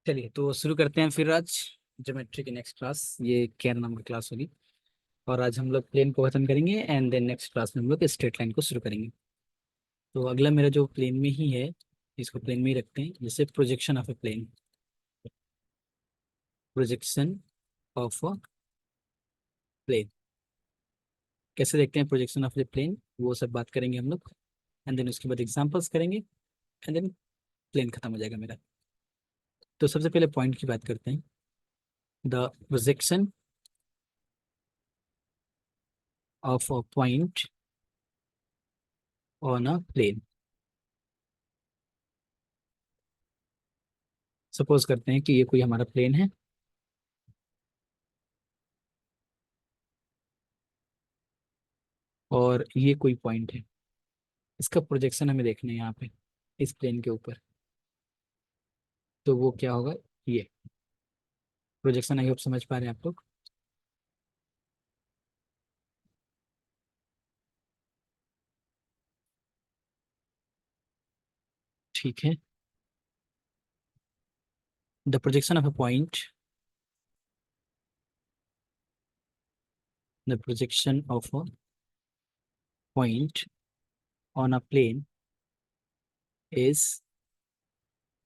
चलिए तो शुरू करते हैं फिर आज ज्योमेट्री की नेक्स्ट क्लास। ये केयर नाम की क्लास होगी और आज हम लोग प्लेन को खत्म करेंगे एंड देन नेक्स्ट क्लास में हम लोग स्ट्रेट लाइन को शुरू करेंगे। तो अगला मेरा जो प्लेन में ही है, इसको प्लेन में ही रखते हैं। जैसे projection of a plane, projection of a plane कैसे देखते हैं, प्रोजेक्शन ऑफ ए प्लेन वो सब बात करेंगे हम लोग। एंड देन उसके बाद एग्जाम्पल्स करेंगे एंड देन प्लेन खत्म हो जाएगा मेरा। तो सबसे पहले पॉइंट की बात करते हैं। The projection of a point on a plane. Suppose करते हैं कि ये कोई हमारा प्लेन है और ये कोई पॉइंट है। इसका प्रोजेक्शन हमें देखना है यहाँ पे इस प्लेन के ऊपर। तो वो क्या होगा, ये प्रोजेक्शन। आई होप समझ पा रहे हैं आप लोग। ठीक है। The projection of a point, the projection of a point on a plane is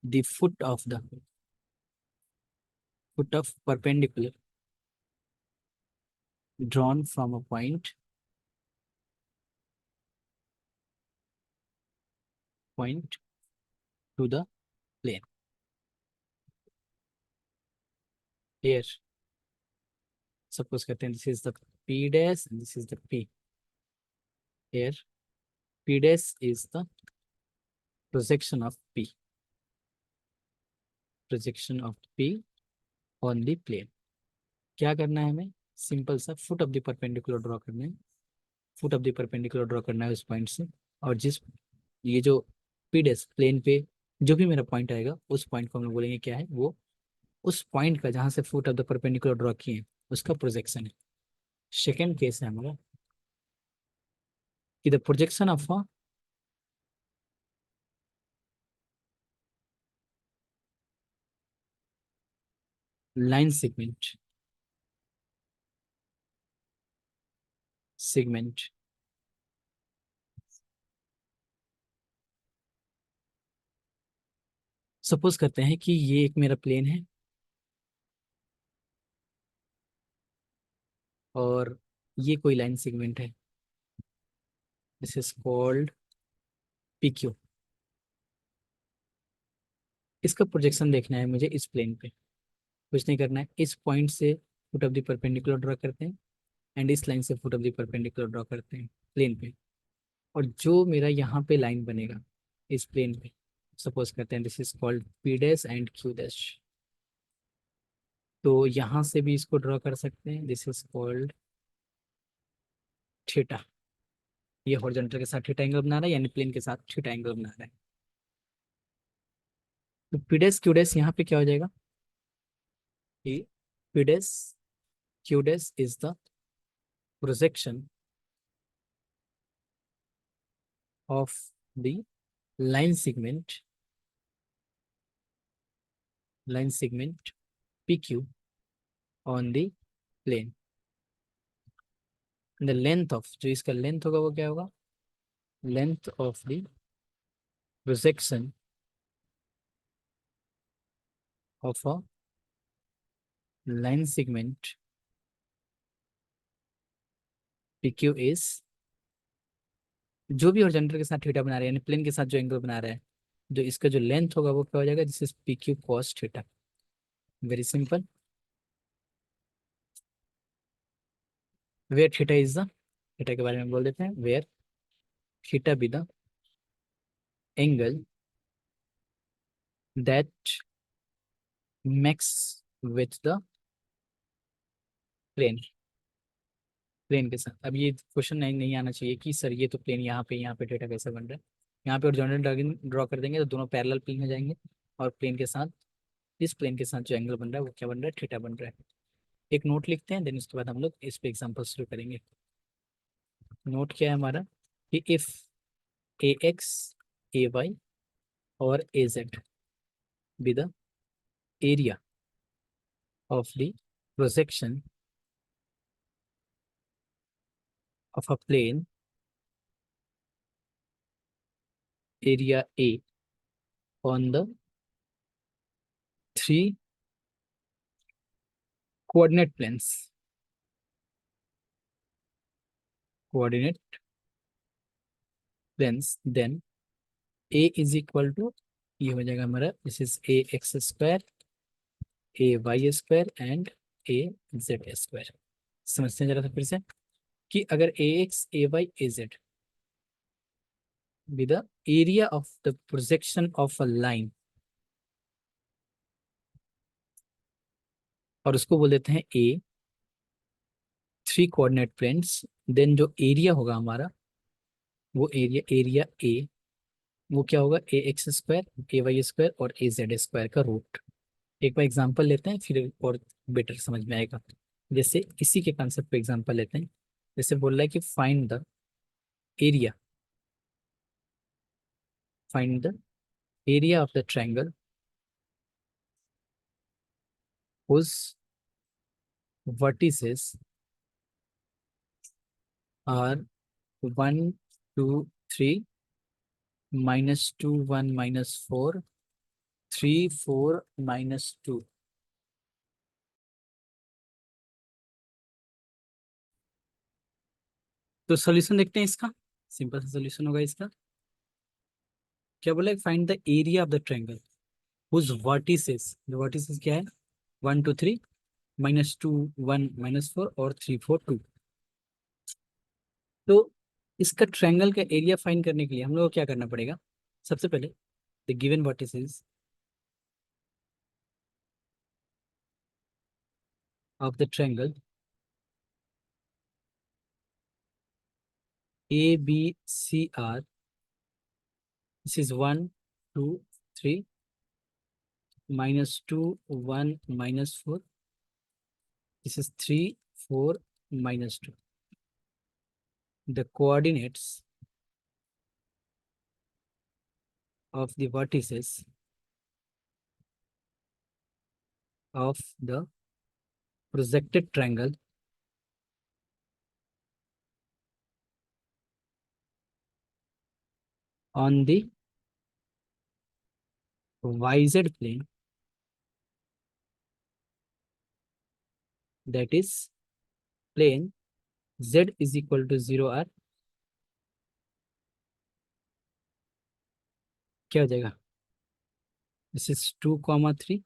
the foot of perpendicular drawn from a point to the plane here। Suppose करते हैं this is the p dash and this is the p here। p dash is the projection of p, projection of p on the plane। क्या करना है हमें, simple सा foot of the perpendicular draw करना है। Foot of the perpendicular draw करना है उस पॉइंट से। और जिस ये जो पी डेस प्लेन पे जो भी मेरा पॉइंट आएगा उस पॉइंट को हम लोग बोलेंगे क्या है, वो उस पॉइंट का जहां से foot of the perpendicular draw किए हैं उसका प्रोजेक्शन है। सेकेंड केस है हमारा कि the projection of a line segment. Suppose करते हैं कि ये एक मेरा प्लेन है और ये कोई लाइन सेगमेंट है। This is called P Q. इसका प्रोजेक्शन देखना है मुझे इस प्लेन पे। कुछ नहीं करना है, इस पॉइंट से foot of the perpendicular draw करते हैं एंड इस लाइन से foot of the perpendicular draw करते हैं प्लेन पे। और जो मेरा यहाँ पे लाइन बनेगा इस प्लेन पे, सपोज करते हैं this is called P dash and Q dash. तो यहाँ से भी इसको ड्रॉ कर सकते हैं, दिस इज कॉल्ड थीटा। ये हॉरिजॉन्टल के साथ थीटा एंगल बना रहा है, यानी प्लेन के साथ थीटा एंगल बना रहा है। तो पी डैश क्यू डैश यहाँ पे क्या हो जाएगा, कि P dash Q dash is the projection of the line segment, line segment P Q on the plane. The length of, जो इसका लेंथ होगा वो क्या होगा, length of the projection of a line segment P Q is, जो भी horizontal के साथ थीटा बना रहा है यानी प्लेन के साथ जो एंगल बना रहा है, जो इसका जो लेंथ होगा वो क्या हो जाएगा, this is P Q cos theta. Very simple. Where theta is the, theta के बारे में बोल देते हैं, where theta be the angle that makes with the plane. Plane के साथ। अब ये क्वेश्चन नहीं आना चाहिए कि सर ये तो प्लेन यहाँ पे थीटा कैसे बन रहा है। यहाँ पे हॉरिजॉन्टल ड्रॉ कर देंगे तो दोनों पैरेलल प्लेन हो जाएंगे। और प्लेन के साथ, इस प्लेन के साथ जो एंगल बन रहा है वो क्या बन रहा है, थीटा बन रहा है। एक नोट लिखते हैं, देन उसके बाद हम लोग इस पे एग्जाम्पल शुरू करेंगे। नोट क्या है हमारा, कि if a x, A y और ए Z B the area of the projection of a plane, area A, on the three coordinate planes. Then A is equal to, ये हो जाएगा हमारा, this is a x square, A y square and A z square. समझते हैं जरा सा फिर से कि अगर a x A y a Z B the area of the projection of a line, और उसको बोल देते हैं a three coordinate planes, then जो एरिया होगा हमारा वो एरिया ए, वो क्या होगा, a x square A y square और ए जेड स्क्वायर का रूट। एक बार एग्जांपल लेते हैं फिर और बेटर समझ में आएगा। जैसे इसी के कंसेप्ट पे एग्जांपल लेते हैं। जैसे बोल रहा है कि area find the area of the triangle whose vertices are 1 2 3 -2 1 -4 3 4 -2। तो सॉल्यूशन देखते हैं इसका। सिंपल सा सॉल्यूशन होगा इसका। क्या बोला, find the area of the triangle whose vertices, the vertices क्या है, 1 2 3 -2 1 -4 और 3 4 2। तो इसका ट्रायंगल का एरिया फाइंड करने के लिए हम लोग को क्या करना पड़ेगा, सबसे पहले the given vertices of the triangle A B C are, this is 1 2 3 -2 1 -4, this is 3 4 -2। The coordinates of the vertices of the projected triangle on the YZ plane, that is plane Z is equal to 0 R, क्या हो जाएगा, this is 2 3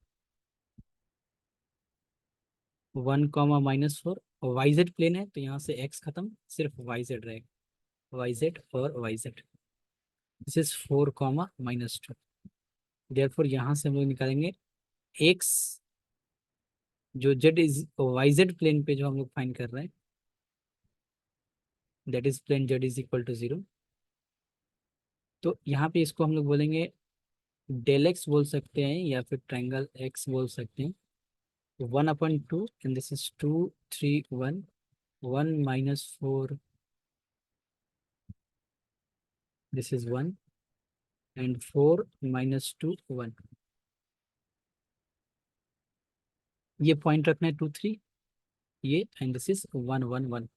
1 -4। YZ plane है तो यहाँ से x खत्म, सिर्फ YZ रहेगा, YZ और YZ। This is 4 -2। देयरफॉर यहाँ से हम लोग निकालेंगे x, जो Z इज YZ प्लेन पे जो हम लोग फाइंड कर रहे हैं, that is plane Z is equal to 0। तो यहाँ पे इसको हम लोग बोलेंगे डेल एक्स बोल सकते हैं या फिर ट्रायंगल एक्स बोल सकते हैं। 1/2 and this is 2 3 1 1 -4, this is 1 and 4 -2 1। ये पॉइंट रखना है 2 3, ये एंड दिस इज 1 1 1।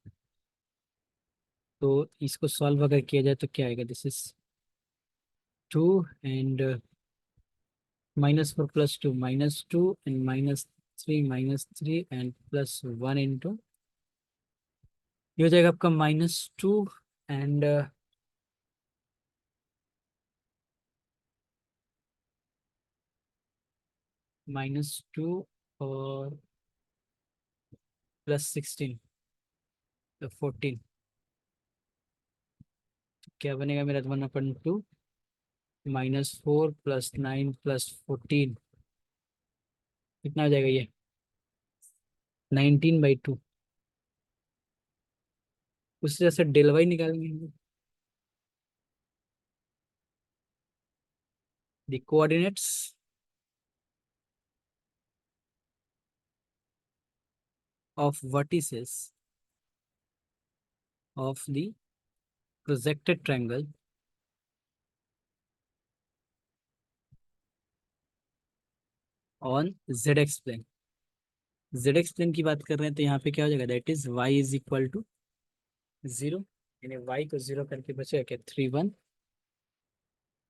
तो इसको सॉल्व अगर किया जाए तो क्या आएगा, this is 2 and -4 +2 -2 and -3 and +1 into, ये हो जाएगा आपका -2 एंड -2 और +16 तो 14। क्या बनेगा मेरा, 1/2 -4 +9 +14, कितना हो जाएगा ये, 19/2। उसी तरह से डेल वाई निकालेंगे हम लोग। The coordinates of vertices of the projected triangle on z x plane. Z x plane की बात कर रहे हैं तो यहाँ पे क्या हो जाएगा, that is y is equal to 0, यानी वाई को 0 करके बचेगा क्या, 3 1।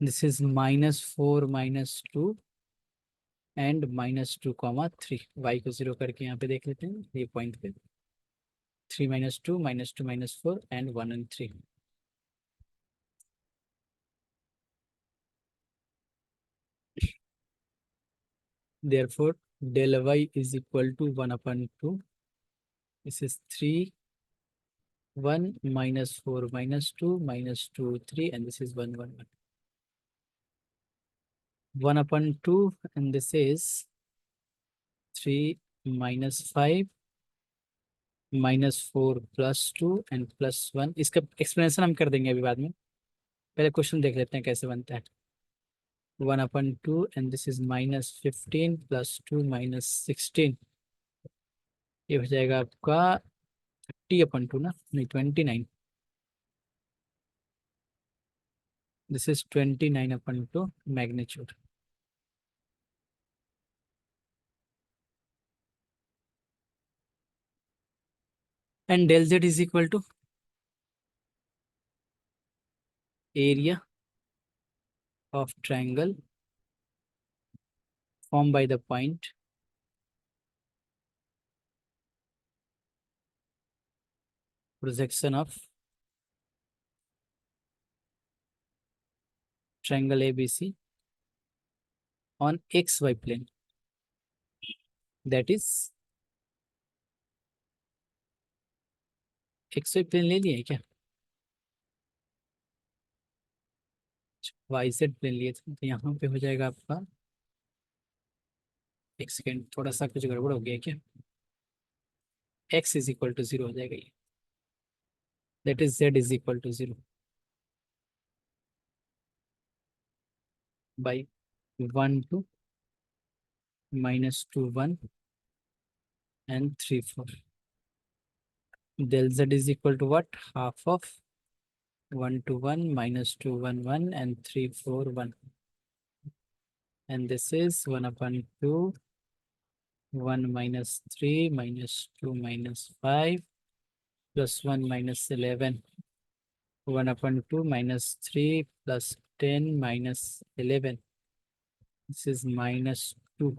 This is -4 -2 and -2 3। वाई को 0 करके यहाँ पे देख लेते हैं ये पॉइंट पे, 3 -2 -2 -4 and 1 and 3। Therefore del y is equal to 1/2, this is 3 1 -4 -2 -2 3, and this is 1 1 1, 1/2, and this is 3 -5 -4 +2 and +1। इसका एक्सप्लेनेशन हम कर देंगे अभी बाद में, पहले क्वेश्चन देख लेते हैं कैसे बनता है। 1/2 एंड दिस इज -15 +2 -16, ये हो जाएगा आपका T/2 ना, नहीं 29, this is 29/2 magnitude. And del z is equal to area of triangle formed by the point projection of triangle ABC on xy plane, that is xy plane ले लिए क्या, Y Z plane लिए थे, तो यहाँ पे हो जाएगा आपका, एक सेकेंड थोड़ा सा कुछ गड़बड़ हो गया क्या, x इज इक्वल टू 0 हो जाएगा ये, that is z is equal to 0 by 1 2 -2 1 and 3 4। Del z is equal to what, half of 1 2 1 -2 1 1 and 3 4 1, and this is 1/2 1 -3 -2 -5 +1 -11, 1/2 -3 +10 -11, this is -2,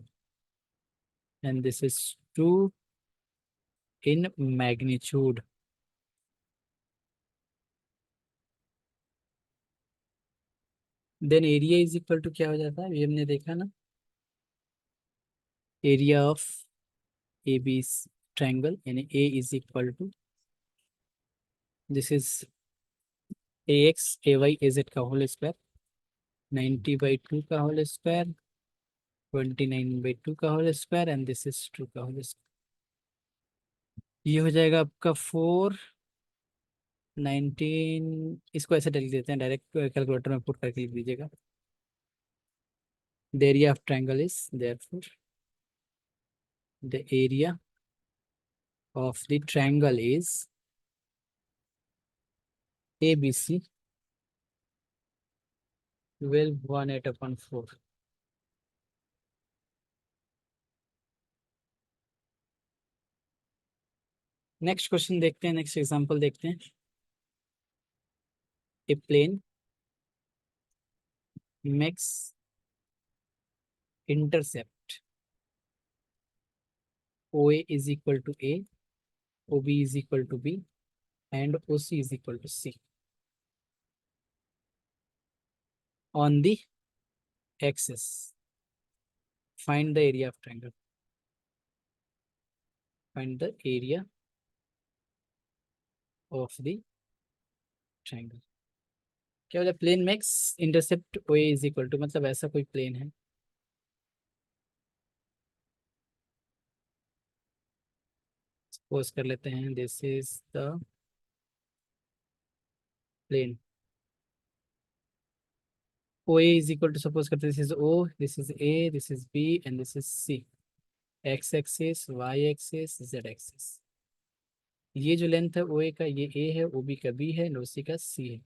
and this is 2 in magnitude। Then area is equal to क्या हो जाता है, ये हमने देखा ना, area of A b triangle, यानी a is equal to, this is a x A y a Z का होल स्क्वायर, 90/2 का होल स्क्वायर, 29/2 का whole square, and this is 2 का होल स्क्वायर। ये हो जाएगा आपका 419, इसको ऐसे लिख देते हैं डायरेक्ट, कैलकुलेटर में पुट करके लिख दीजिएगा। The area of triangle is therefore the area of the triangle is ABC 12 1/8/4। Next question देखते हैं, नेक्स्ट एग्जांपल देखते हैं। A plane makes intercept OA is equal to A, OB is equal to B, and OC is equal to C on the axis. Find the area of triangle. Find the area of the triangle। क्या बोला, plane makes intercept OA is equal to, मतलब ऐसा कोई plane है, suppose कर लेते हैं this is the plane, OA is equal to, suppose करते हैं this is O, this is A, this is B and this is C, x axis Y axis Z axis. ये जो लेंथ है OA का, ये A है, OB का B है, और OC का C है।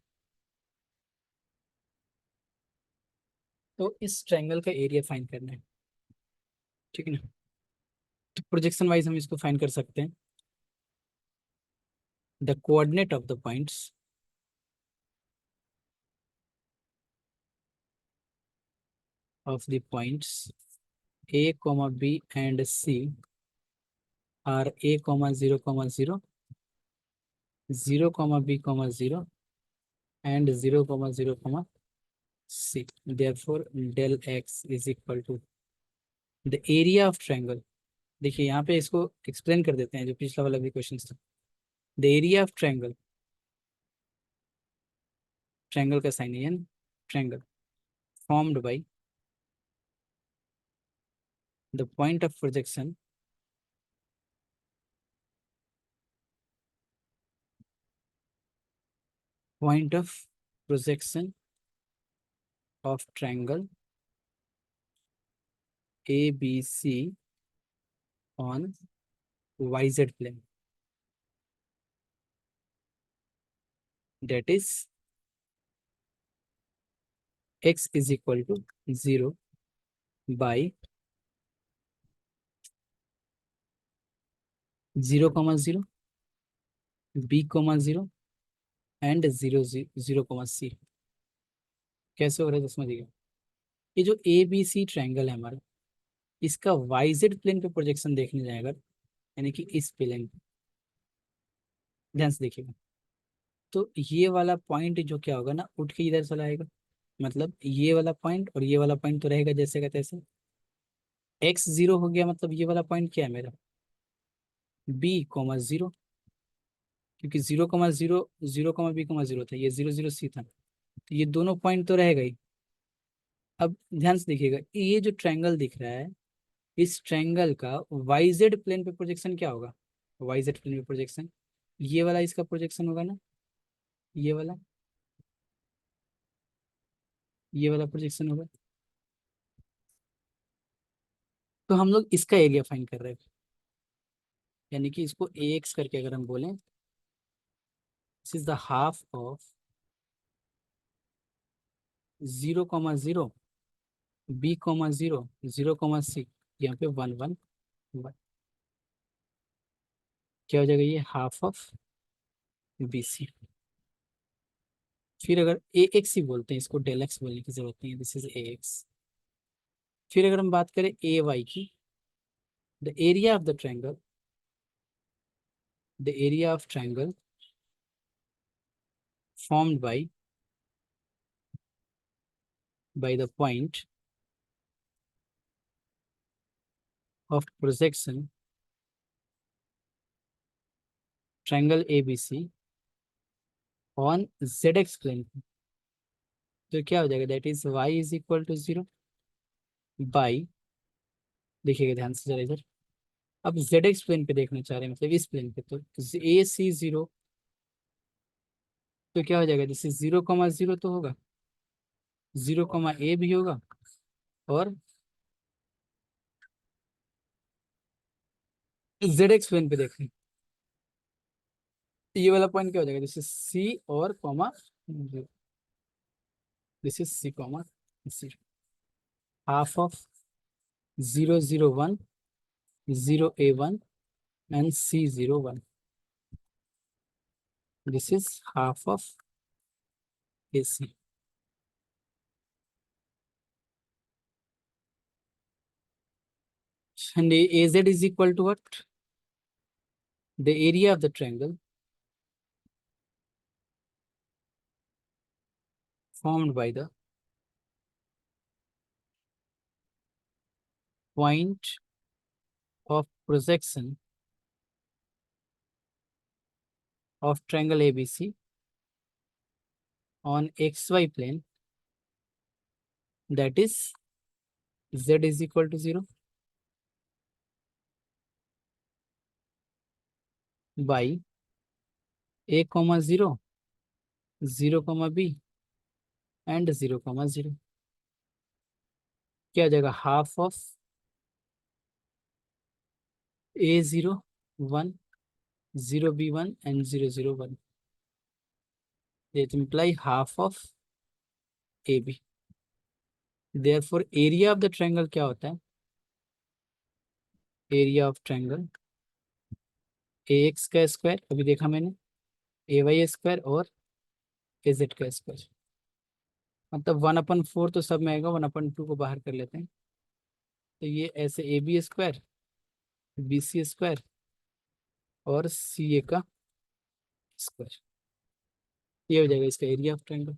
तो इस ट्रायंगल का एरिया फाइंड करना है। ठीक है ना। तो प्रोजेक्शन वाइज हम इसको फाइंड कर सकते हैं। The coordinate of the points A, B and C are A, 0, 0, 0, B, 0 and 0, 0, C. Therefore, del x is equal to the area of triangle. देखिए यहाँ पे इसको एक्सप्लेन कर देते हैं, जो पिछला वाला भी क्वेश्चन था। The area of triangle, triangle का साइन है triangle, formed by the point of projection point of projection of triangle ABC on YZ plane, that is x is equal to 0 by 0, 0, B, 0 and 0, 0, C। कैसे हो रहा है तो समझिएगा। ये जो ए बी सी ट्रायंगल है हमारा, इसका वाईजेड प्लेन पे प्रोजेक्शन देखने जाएगा, यानी कि इस प्लेन पे, ध्यान से देखिएगा। तो ये वाला पॉइंट जो क्या होगा ना, उठ के इधर चला आएगा। मतलब ये वाला पॉइंट और ये वाला पॉइंट तो रहेगा जैसे का तैसे। एक्स जीरो हो गया, मतलब ये वाला पॉइंट क्या है मेरा, बी, 0, क्योंकि 0, 0, 0, बी, 0 था, ये 0, 0, सी था, तो ये दोनों पॉइंट तो रहेगा ही। अब ध्यान से देखिएगा, ये जो ट्रायंगल दिख रहा है, इस ट्रायंगल का वाईजेड प्लेन पे प्रोजेक्शन क्या होगा, वाईजेड प्लेन पे प्रोजेक्शन ये वाला इसका प्रोजेक्शन होगा ना, ये वाला, ये वाला प्रोजेक्शन होगा। तो हम लोग इसका एरिया फाइंड कर रहे हैं, यानी कि इसको ए एक्स करके अगर हम बोलें, this is the half of 0, 0, B, 0, 0, C, यहाँ पे 1, 1, 1, क्या हो जाएगा, ये हाफ ऑफ बी सी। फिर अगर ए एक्स ही बोलते हैं, इसको डेल एक्स बोलने की जरूरत नहीं है, दिस इज ए एक्स। फिर अगर हम बात करें ए वाई की, the area of the triangle, the area of triangle formed by the point of projection triangle ABC on ZX plane, तो क्या हो जाएगा, that is y is equal to 0 by, देखिएगा ध्यान से जरा इधर। अब ZX प्लेन पे देखना चाह रहे हैं, मतलब इस प्लेन पे, तो ए सी 0, तो क्या हो जाएगा, जैसे 0, 0 तो होगा, 0, ए भी होगा, और ZX प्लेन पे देखें, ये वाला पॉइंट क्या हो जाएगा, जैसे सी और comma, this is C, comma 0, half of 0, 0, 1, 0, A1 and C01, this is half of AC, and AZ is equal to what, the area of the triangle formed by the point of projection of triangle ABC on XY plane, that is Z is equal to 0 by A, 0, 0, B and 0, 0, क्या हो जाएगा, half of A0, 1, 0, B1 and 0, 0, 1, that imply half of AB। Therefore area of the triangle क्या होता है, area of triangle A X का square अभी देखा मैंने, ए वाई स्क्वायर और ए जेड का स्क्वायर, मतलब 1/4 तो सब में आएगा, 1/2 को बाहर कर लेते हैं। तो ये ऐसे A B square, B C square और सी ए का स्क्वायर, ये हो जाएगा इसका एरिया ऑफ ट्रायंगल।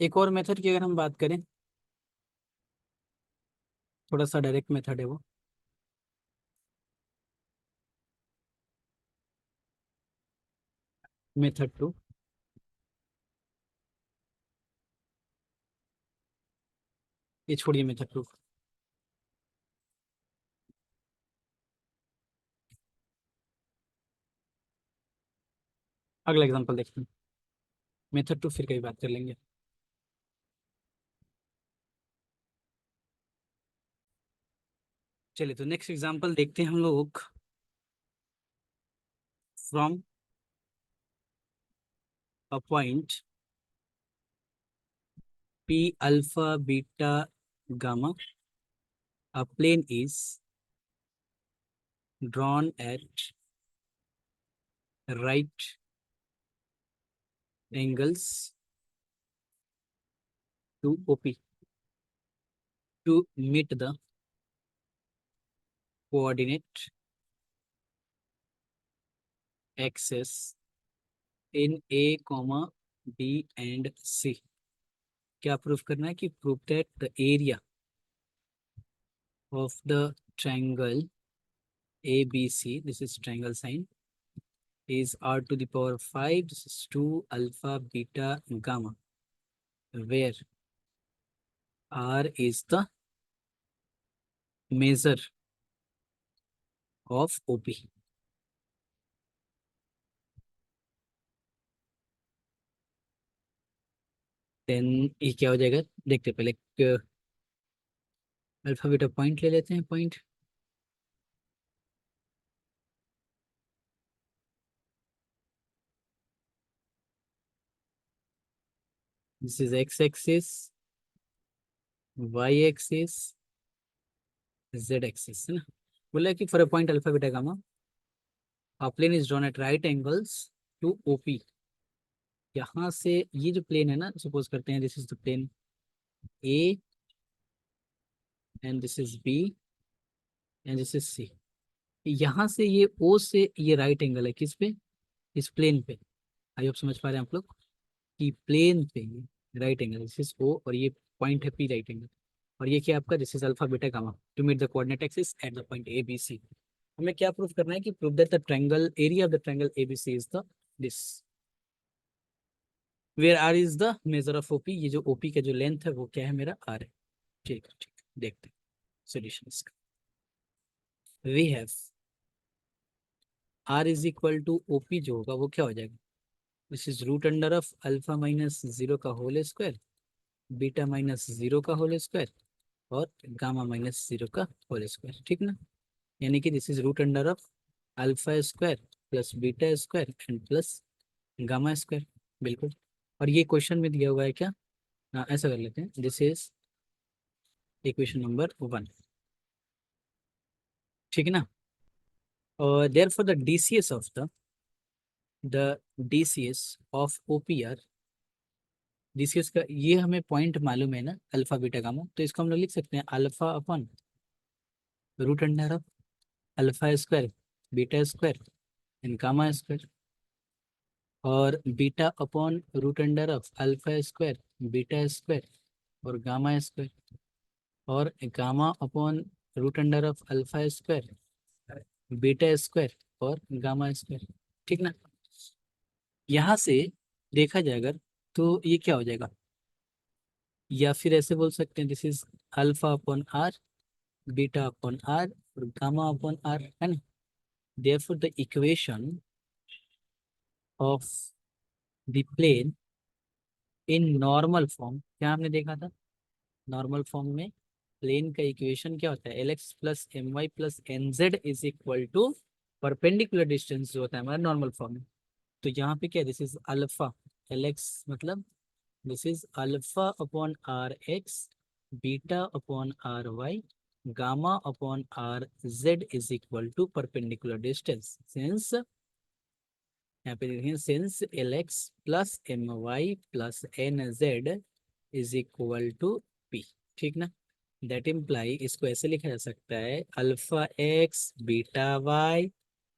एक और मेथड की अगर हम बात करें, थोड़ा सा डायरेक्ट मेथड है वो, मेथड टू। ये छोड़िए मेथड टू, अगला एग्जांपल देखते हैं। मेथड टू फिर कहीं बात कर लेंगे। चलिए तो नेक्स्ट एग्जांपल देखते हैं हम लोग। From a point P alpha beta gamma, a plane is drawn at right angles to OP to meet the coordinate axes in A, B and C। क्या प्रूफ करना है कि proof that the area of the triangle ABC, this is triangle sign, is R to the power 5, this is 2 alpha beta gamma, where R is the measure of OP। Then ये क्या हो जाएगा, देखते हैं पहले अल्फा बीटा पॉइंट ले लेते हैं। Point this is X axis, Y axis, Z axis, है ना। बोला कि for a point alpha beta gamma a plane is drawn at right angles to OP. यहाँ से ये जो प्लेन है ना, सपोज करते हैं this is the plane A and this is B and this is C. यहाँ से ये ओ से ये राइट एंगल है किस पे, इस प्लेन पे। आई होप समझ पा रहे हैं आप लोग कि प्लेन पे ये राइट एंगल, दिस इज ओ और ये पॉइंट है पी राइट एंगल, और ये क्या आपका, this is alpha beta gamma to meet the coordinate axis at the point A B C. हमें क्या प्रूफ करना है कि proof that the triangle area of the triangle ABC is the this, where R is the measure of OP. ये जो OP का जो length है वो क्या है, मेरा आर है। ठीक है, ठीक है, देखते हैं सॉल्यूशन इसका। We have R is equal to OP, जो होगा वो क्या हो जाएगा, this is root under of alpha minus zero का whole square, beta minus zero का होल स्क्वायर और गामा माइनस जीरो का होल स्क्वायर, ठीक ना। यानी कि this is root under of alpha square plus beta square and plus gamma square, बिल्कुल। और ये क्वेश्चन में दिया हुआ है क्या, ऐसा कर लेते हैं, दिस इज इक्वेशन नंबर 1, ठीक है ना। और therefore the DCS of the DCS of OPR, DCS का ये हमें पॉइंट मालूम है ना, अल्फा बीटा गामा, तो इसको हम लोग लिख सकते हैं alpha upon root under of alpha square beta square and gamma square, और beta upon root under of alpha square beta square और गामा स्क्वायर, और gamma upon root under of alpha square beta square और gamma square, ठीक ना। यहाँ से देखा जाए अगर, तो ये क्या हो जाएगा, या फिर ऐसे बोल सकते हैं this is alpha upon r beta upon r और गामा अपॉन आर, है ना। Therefore the equation of the plane in normal form, क्या हमने देखा था, नॉर्मल फॉर्म में प्लेन का इक्वेशन क्या होता है, l x plus M Y plus N Z is equal to perpendicular distance जो होता है हमारा नॉर्मल फॉर्म में। तो यहाँ पे क्या है, this is alpha, L X मतलब this is alpha upon R X beta upon R Y gamma upon R Z is equal to perpendicular distance since, यहाँ पे देखें since L x plus M Y plus N Z is equal to P. ठीक ना, that imply इसको ऐसे लिखा जा सकता है alpha X beta Y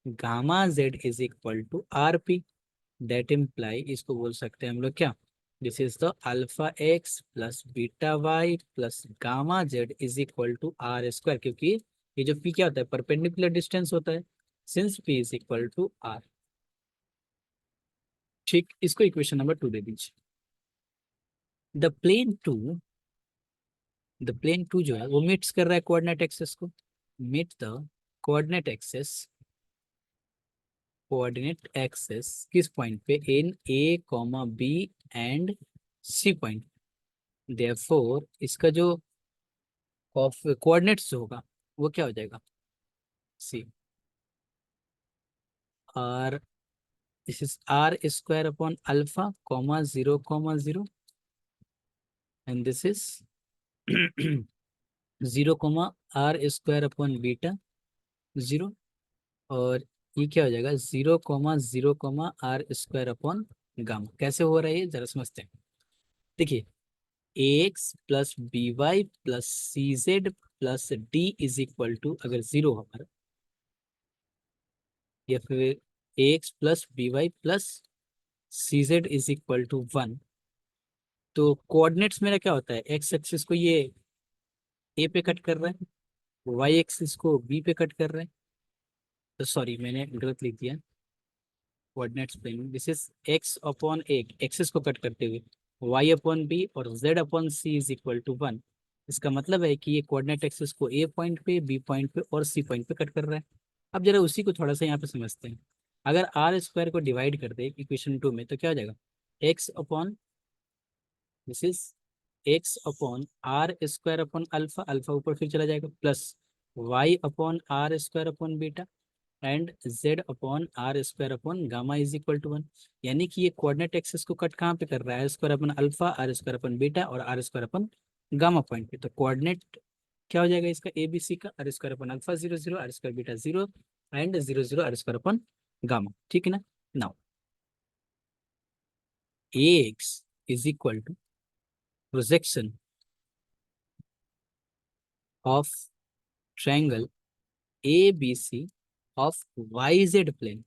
gamma Z is equal to R P. That imply इसको बोल सकते हैं हम लोग क्या, this is the alpha X plus beta Y plus gamma Z is equal to R square, क्योंकि ये जो पी क्या होता है परपेंडिकुलर डिस्टेंस होता है since P is equal to R. ठीक, इसको इक्वेशन नंबर 2 दे दीजिए। The plane two, the plane two जो है वो मीट्स कर रहा है कोऑर्डिनेट एक्सेस को, meet the coordinate axes, coordinate axes किस पॉइंट पे, in A comma B and C point. Therefore इसका जो कोऑर्डिनेट्स जो होगा वो क्या हो जाएगा, C are, this is R square upon alpha comma 0,0 and this is 0,r² upon beta 0, और ये क्या हो जाएगा 0,0,r² अपॉन गामा। कैसे हो रहा है ये जरा समझते हैं। देखिए ax plus B Y plus C Z plus D is equal to अगर 0 हमारा, या फिर ax plus B Y plus C Z is equal to 1, तो कोऑर्डिनेट्स मेरा क्या होता है, एक्स एक्सिस को ये ए पे कट कर रहा है, वाई एक्सिस को बी पे कट कर रहा है, तो सॉरी मैंने गलत लिख दिया, coordinates plane this is X upon A, axis को कट करते हुए वाई अपॉन बी और Z upon C is equal to 1। इसका मतलब है कि ये कोऑर्डिनेट एक्सिस को ए पॉइंट पे बी पॉइंट पे और सी पॉइंट पे कट कर रहा है। अब जरा उसी को थोड़ा सा यहाँ पे समझते हैं। अगर आर स्क्वायर को डिवाइड कर दे इक्वेशन 2 में तो क्या हो जाएगा, X upon, this is X upon R square upon alpha, alpha ऊपर फिर चला जाएगा, plus Y upon R square upon beta and z upon R square upon gamma is equal to 1। यानी कि ये कोऑर्डिनेट एक्सिस को कट कहाँ पे कर रहा है, R square upon alpha R square upon beta और R square upon gamma point पे। तो कोऑर्डिनेट क्या हो जाएगा इसका, ए बी सी का, R square upon alpha 0,0 R square beta 0 and 0,0 R square upon gamma. ठीक है ना। Now A X is equal to projection of triangle A B C of Y Z plane,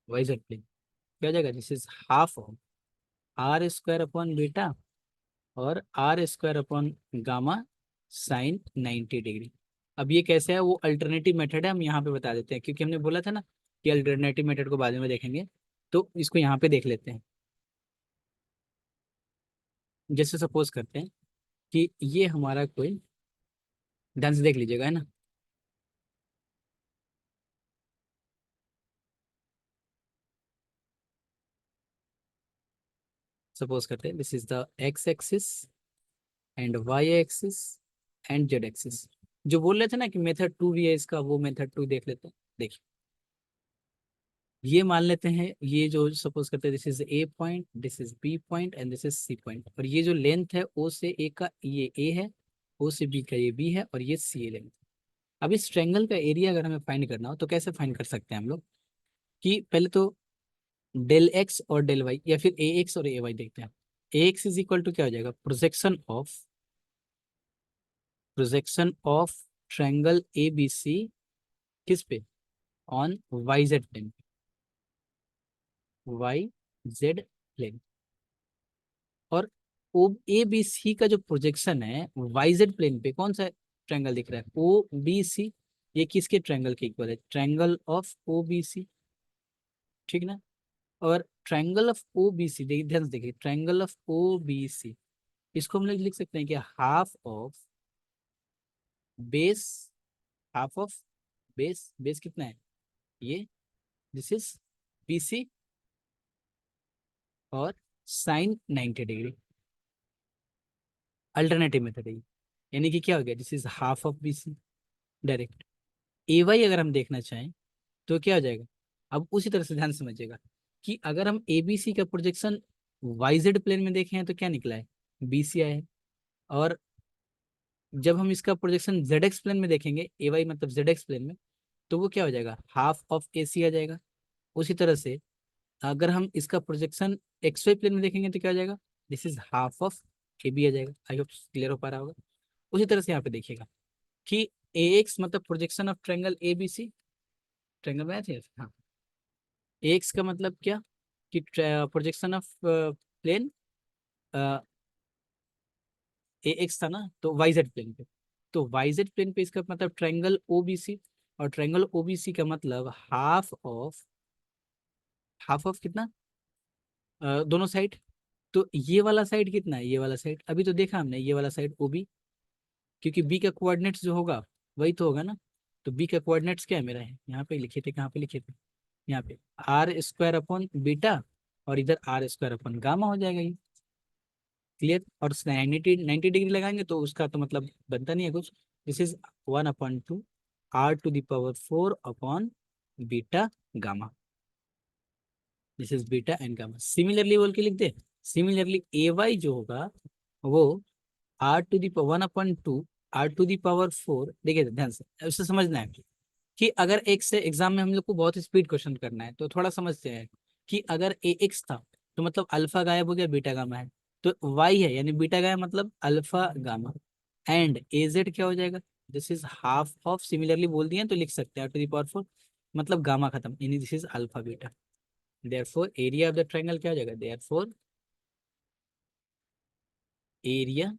Y Z plane क्या हो जाएगा, this is half of R square upon beta और R square upon gamma sine 90 degree. अब ये कैसे है, वो alternative method है, हम यहाँ पे बता देते हैं, क्योंकि हमने बोला था ना कि अल्टरनेटिव मेथड को बाद में देखेंगे, तो इसको यहाँ पे देख लेते हैं। जैसे सपोज करते हैं कि ये हमारा कोई, ध्यान से देख लीजिएगा है ना, सपोज करते हैं this is the X axis and Y axis and Z axis. जो बोल रहे थे ना कि मेथड 2 भी है इसका, वो मेथड 2 देख लेते हैं। देखिए ये मान लेते हैं, ये जो सपोज करते हैं this is A point, this is B point and this is C point, और ये जो लेंथ है ओ से ए का ये ए है, ओ से बी का ये बी है और ये सी ए लेंथ। अब इस ट्रायंगल का एरिया अगर हमें फाइंड करना हो तो कैसे फाइंड कर सकते हैं हम लोग, कि पहले तो डेल एक्स और डेल वाई या फिर ए एक्स और ए वाई देखते हैं। A X is equal to क्या हो जाएगा, projection of triangle A B C किस पे, on Y Z plane, Y Z plane. और ओ ए बी सी का जो प्रोजेक्शन है वाईजेड प्लेन पे कौन सा ट्रायंगल दिख रहा है, ओ बी सी, ये किसके ट्रायंगल के इक्वल है, triangle of O B C. ठीक ना। और triangle of O B C, देखिए ध्यान से देखिए, triangle of O B C इसको हम लोग लिख सकते हैं कि half of base, half of base, base कितना है ये, दिस इज बी सी और साइन 90 डिग्री, अल्टरनेटिव मेथड है ये। यानी कि क्या हो गया, this is half of B C direct. A Y अगर हम देखना चाहें तो क्या हो जाएगा, अब उसी तरह से ध्यान से समझिएगा कि अगर हम ए बी सी का प्रोजेक्शन वाई जेड प्लेन में देखे हैं तो क्या निकला है, बी सी आया है। और जब हम इसका प्रोजेक्शन जेड एक्स प्लेन में देखेंगे, ए वाई मतलब जेड एक्स प्लेन में, तो वो क्या हो जाएगा, हाफ ऑफ ए सी आ जाएगा। उसी तरह से अगर हम इसका प्रोजेक्शन एक्स वाई प्लेन में देखेंगे तो क्या हो जाएगा, this is half of A B आ जाएगा। आई होप क्लियर हो पा रहा होगा। उसी तरह से यहाँ पे देखिएगा कि ए एक्स मतलब projection of triangle A B C, triangle में थे हाँ। ए एक्स का मतलब क्या, कि projection of plane A X था ना, तो वाई जेड प्लेन पे, तो वाई जेड प्लेन पे इसका मतलब ट्रायंगल ओ बी सी, और ट्रायंगल ओ बी सी का मतलब हाफ ऑफ कितना, दोनों साइड। तो ये वाला साइड कितना है, ये वाला साइड अभी तो देखा हमने, ये वाला साइड ओ बी, क्योंकि बी का कोऑर्डिनेट्स जो होगा वही तो होगा ना। तो बी का कोऑर्डिनेट्स क्या है मेरा, है यहाँ पे लिखे थे, कहाँ पे लिखे थे, यहाँ पे आर स्क्वायर अपॉन बीटा, और इधर आर स्क्वायर अपॉन गामा हो जाएगा ये। क्लियर। और 90 डिग्री लगाएंगे तो उसका तो मतलब बनता नहीं है कुछ। This is 1/2 R⁴ upon beta gamma. This is beta and gamma, similarly बोल के लिख दे। सिमिलरली ए वाई जो होगा वो R⁴ देखिए ध्यान से उसे समझना है कि अगर एक से एग्जाम में हम लोग को बहुत स्पीड क्वेश्चन करना है तो थोड़ा समझते हैं कि अगर ए एक्स था तो मतलब अल्फा गायब हो गया, बीटा गामा है। तो वाई है यानी बीटा गायब मतलब alpha gamma, and A Z क्या हो जाएगा, this is half of, similarly बोल दिए तो लिख सकते हैं R⁴ मतलब गामा खत्म, यानी this is alpha beta. Therefore area of the triangle क्या हो जाएगा, therefore area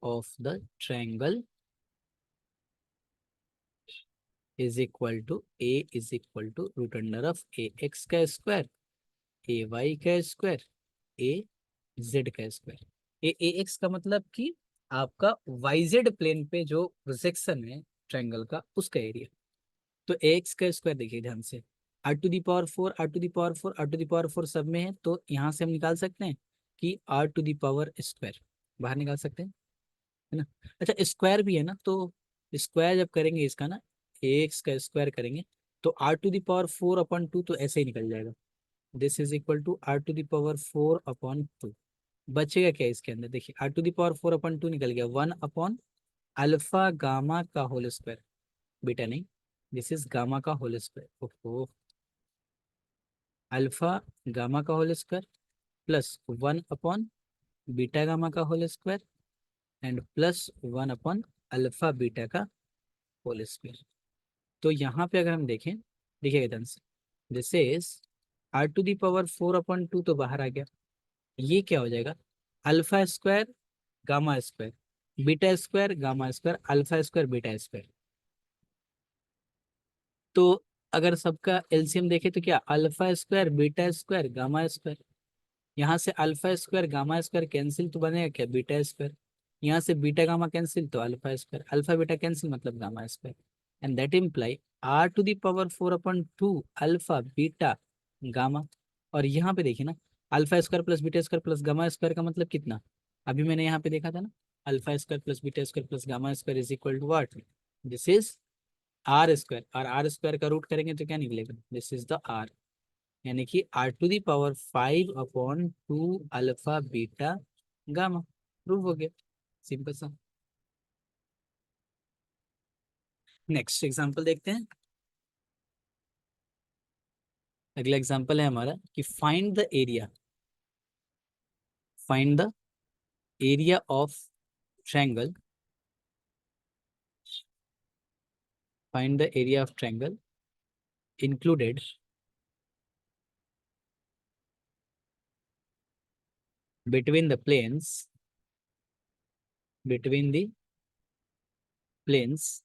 of the triangle is equal to A is equal to root under of A X का स्क्वायर, ए वाई का स्क्वायर, ए जेड का square. A X का मतलब कि आपका वाई जेड प्लेन पे जो प्रोजेक्शन है ट्रायंगल का उसका एरिया। तो ए एक्स का स्क्वायर देखिए ध्यान से, R⁴ सब में है, तो यहाँ से हम निकाल सकते हैं कि R⁴ बाहर निकाल सकते हैं, है ना। अच्छा स्क्वायर भी है ना, तो स्क्वायर जब करेंगे इसका ना, ए एक्स का स्क्वायर करेंगे तो R⁴ तो ऐसे ही निकल जाएगा। This is equal to R⁴ बचेगा क्या इसके अंदर, देखिए R⁴ निकल गया, 1 अपॉन अल्फा गामा का होल स्क्वायर, बीटा नहीं, दिस इज गामा का होल स्क्वायर, ओहो, अल्फा गामा का whole square plus 1 upon beta gamma का whole square and plus 1 upon alpha beta का होल स्क्वायर। तो यहाँ पे अगर हम देखें, देखिएगा ध्यान से, दिस इज R⁴ तो बाहर आ गया, ये क्या हो जाएगा, alpha square gamma square beta square gamma square alpha square beta square. तो अगर सबका एलसीएम देखें तो क्या, alpha square beta square gamma square, यहाँ से alpha square gamma square cancel तो बनेगा क्या, बीटा स्क्वायर, यहाँ से बीटा गामा कैंसिल तो alpha square, alpha beta cancel मतलब gamma square, and that imply R⁴ alpha beta gamma. और यहाँ पे देखिए ना, alpha square plus beta square plus gamma square का मतलब कितना, अभी मैंने यहाँ पे देखा था ना, alpha square plus beta square plus gamma square is equal to what, this is R square, और आर स्क्वायर का रूट करेंगे तो क्या निकलेगा, दिस इज द आर, यानी कि R⁵ alpha beta gamma, prove हो गया, सिंपल सा। नेक्स्ट एग्जांपल देखते हैं। अगला एग्जांपल है हमारा कि find the area of triangle, find the area of triangle included between the planes, between the planes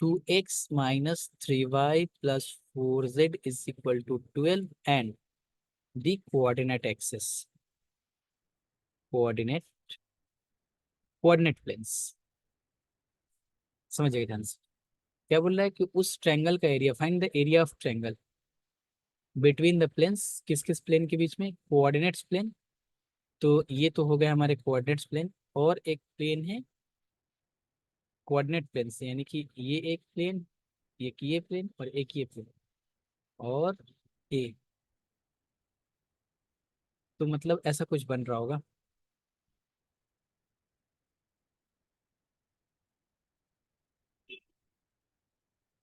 2x minus 3y plus 4z is equal to 12 and the coordinate coordinate planes. समझिएगा ध्यान से, क्या बोल रहा है कि उस ट्रायंगल का area, find the area of triangle between the planes, किस किस प्लेन के बीच में, कोऑर्डिनेट्स प्लेन, तो ये तो हो गया हमारे कोऑर्डिनेट्स प्लेन, और एक प्लेन है कोऑर्डिनेट प्लेन से, यानी कि ये एक प्लेन, एक ये प्लेन और एक ये प्लेन, और ए, तो मतलब ऐसा कुछ बन रहा होगा।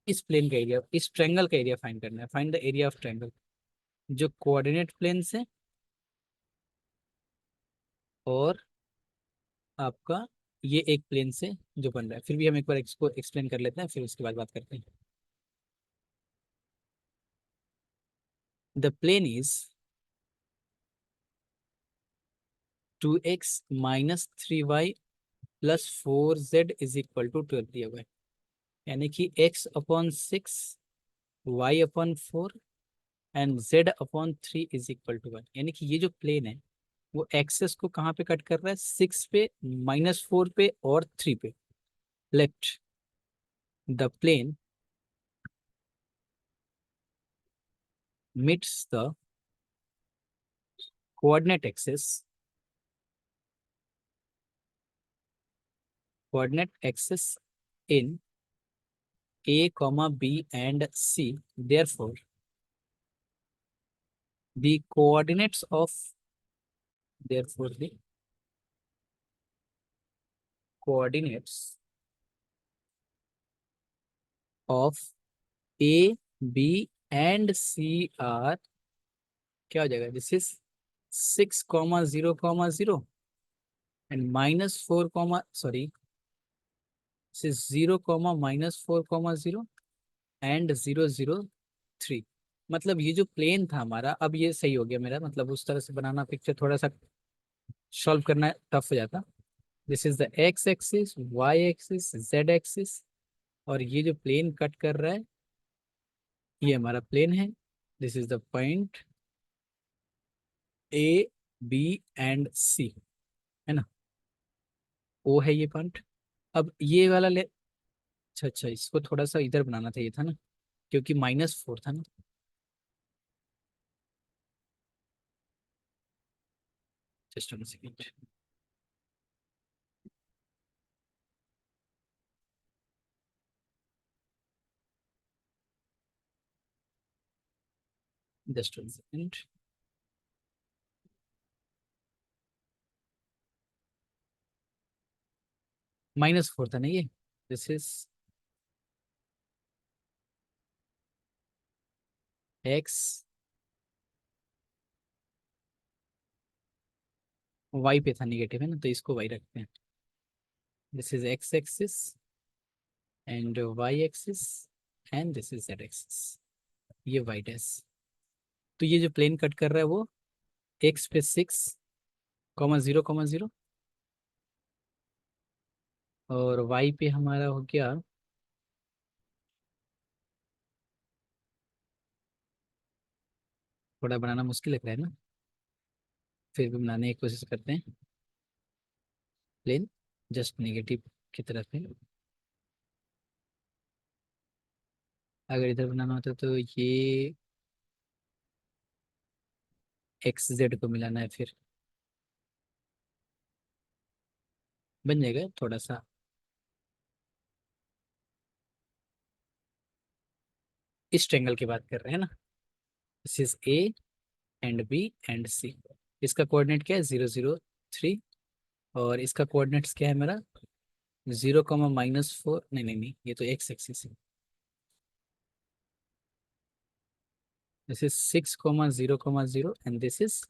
इस प्लेन का एरिया, इस ट्रायंगल का एरिया फाइंड करना है। Find the area of triangle जो कोऑर्डिनेट प्लेन से और आपका ये एक प्लेन से जो बन रहा है। फिर भी हम एक बार इसको एक्सप्लेन कर लेते हैं, फिर उसके बाद बात करते हैं। The plane is 2x minus 3y plus 4z is equal to 12 दिया हुआ है। यानी कि x upon 6, y upon 4 and z upon 3 is equal to 1। यानी कि ये जो प्लेन है वो एक्सेस को कहाँ पे कट कर रहा है? 6 पे, -4 पे और 3 पे। Let the plane meets the coordinate axis in A, B and C. Therefore, the coordinates of therefore the coordinates of A, B and C are क्या हो जाएगा? This is 6,0,0 and -4, sorry, this is 0, -4,0 and 0, 0, 3। मतलब ये जो plane था हमारा, अब ये सही हो गया मेरा। मतलब उस तरह से बनाना पिक्चर थोड़ा सा सॉल्व करना टफ हो जाता। This is the X axis, Y axis, Z axis, और ये जो प्लेन कट कर रहा है ये हमारा प्लेन है। This is the point A, B and C, है ना? ओ है ये पॉइंट। अब ये वाला ले, अच्छा अच्छा, इसको थोड़ा सा इधर बनाना था, ये था ना, क्योंकि -4 था ना। Just one second. Just one second. -4 था ना ये। दिस इज एक्स, वाई पे था निगेटिव, है ना, तो इसको वाई रखते हैं। This is X axis and Y axis and this is Z axis, ये वाई डैश। तो ये जो प्लेन कट कर रहा है वो एक्स पे 6,0,0 और वाई पे हमारा हो गया, थोड़ा बनाना मुश्किल लग रहा है ना, फिर भी बनाने की कोशिश करते हैं। प्लेन जस्ट नेगेटिव की तरफ है। अगर इधर बनाना होता तो ये एक्स जेड को मिलाना है, फिर बन जाएगा थोड़ा सा। इस ट्रेंगल की बात कर रहे हैं ना। This is A and B and C. इसका कोऑर्डिनेट क्या है? 0, 0, 3। और इसका कोऑर्डिनेट्स क्या है मेरा? 0, -4, नहीं नहीं नहीं, ये तो एक्स एक्सिस है। This is 6, 0, 0 and this is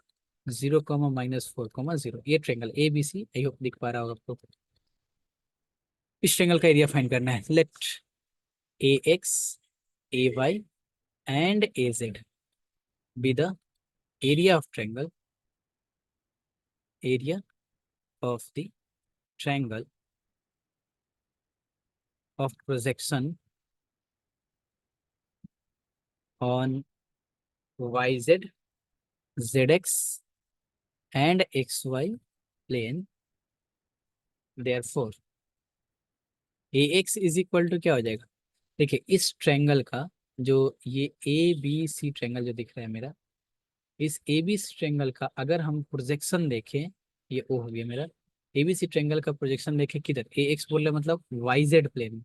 0, -4, 0। ये triangle A B C, I hope दिख पा रहा होगा आपको। इस ट्रेंगल का एरिया फाइंड करना है। Let A x, A Y and A Z B the area of triangle, area of the triangle of projection on YZ, ZX and XY plane. Therefore, AX is equal to क्या हो जाएगा? देखिए इस triangle का जो ये A B C triangle जो दिख रहा है मेरा, इस ए बी सी ट्रायंगल का अगर हम प्रोजेक्शन देखें, ये ओ हो गया मेरा। ए बी सी ट्रायंगल का प्रोजेक्शन देखें किधर? ए एक्स बोल रहे मतलब वाई जेड प्लेन।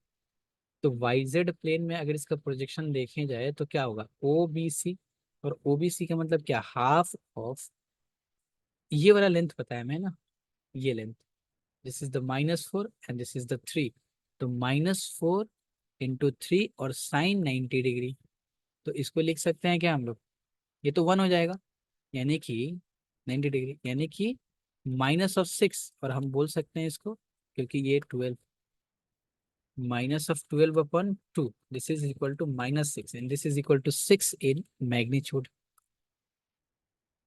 तो वाई जेड प्लेन में अगर इसका प्रोजेक्शन देखे जाए तो क्या होगा? O B C. और ओ बी सी का मतलब क्या? हाफ ऑफ ये वाला लेंथ पता है मैं ना, ये length. This is the -4 and this is the 3। तो -4 इंटू 3 और साइन 90 डिग्री। तो इसको लिख सकते हैं क्या हम लोग, ये तो 1 हो जाएगा, यानी कि 90 डिग्री, यानी कि -6, और हम बोल सकते हैं इसको, क्योंकि ये 12, -12/2, this is equal to -6, and this is equal to 6 in magnitude,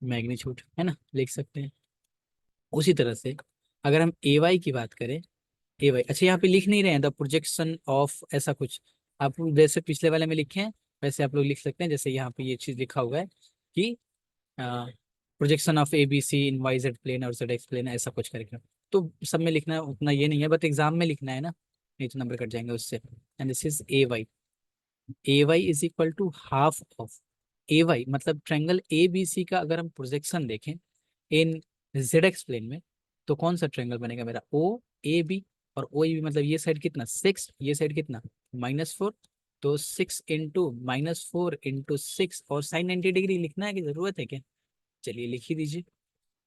magnitude है ना, लिख सकते हैं। उसी तरह से अगर हम ए वाई की बात करें, ए वाई, अच्छा यहाँ पे लिख नहीं रहे हैं द प्रोजेक्शन ऑफ ऐसा कुछ, आप जैसे पिछले वाले में लिखे हैं वैसे आप लोग लिख सकते हैं, जैसे यहाँ पे ये चीज लिखा हुआ है कि projection of A B C in Y Z plane और जेड एक्स प्लेन, ऐसा कुछ करके। तो सब में लिखना उतना ये नहीं है, बट एग्जाम में लिखना है ना, नहीं तो नंबर कट जाएंगे उससे। And this is A Y is equal to half of, A Y मतलब ट्रायंगल ए बी सी का अगर हम प्रोजेक्शन देखें इन जेड एक्स प्लेन में, तो कौन सा ट्रायंगल बनेगा मेरा, ओ ए बी, और ओ ए बी मतलब ये साइड कितना 6, ये साइड कितना -4, तो 6 × -4 × 6 और साइन 90 डिग्री लिखना है कि जरूरत है क्या, चलिए लिख ही दीजिए।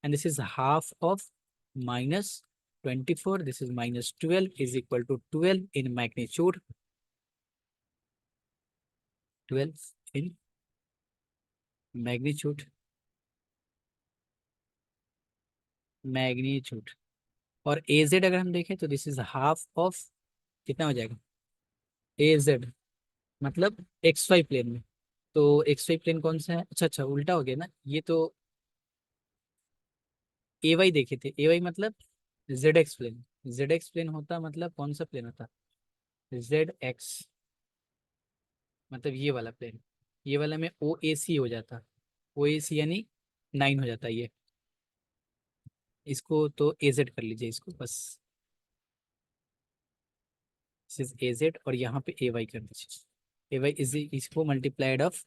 And this is half of -24, this is -12 is equal to 12 in magnitude, 12 in magnitude, magnitude. और ए जेड अगर हम देखें तो दिस इज हाफ ऑफ, कितना हो जाएगा ए जेड, मतलब एक्स वाई प्लेन में। तो एक्स वाई प्लेन कौन सा है, अच्छा अच्छा उल्टा हो गया ना, ये तो ए वाई देखे थे, ए वाई मतलब Z x plane, Z x plane होता मतलब कौन सा प्लेन होता, जेड एक्स, मतलब ये वाला प्लेन, ये वाला में ओ ए सी हो जाता, ओ ए सी यानी 9 हो जाता ये, इसको तो ए जेड कर लीजिए इसको बस, ए जेड, और यहाँ पे ए वाई कर दीजिए, ए वाई इज इसको मल्टीप्लाइड ऑफ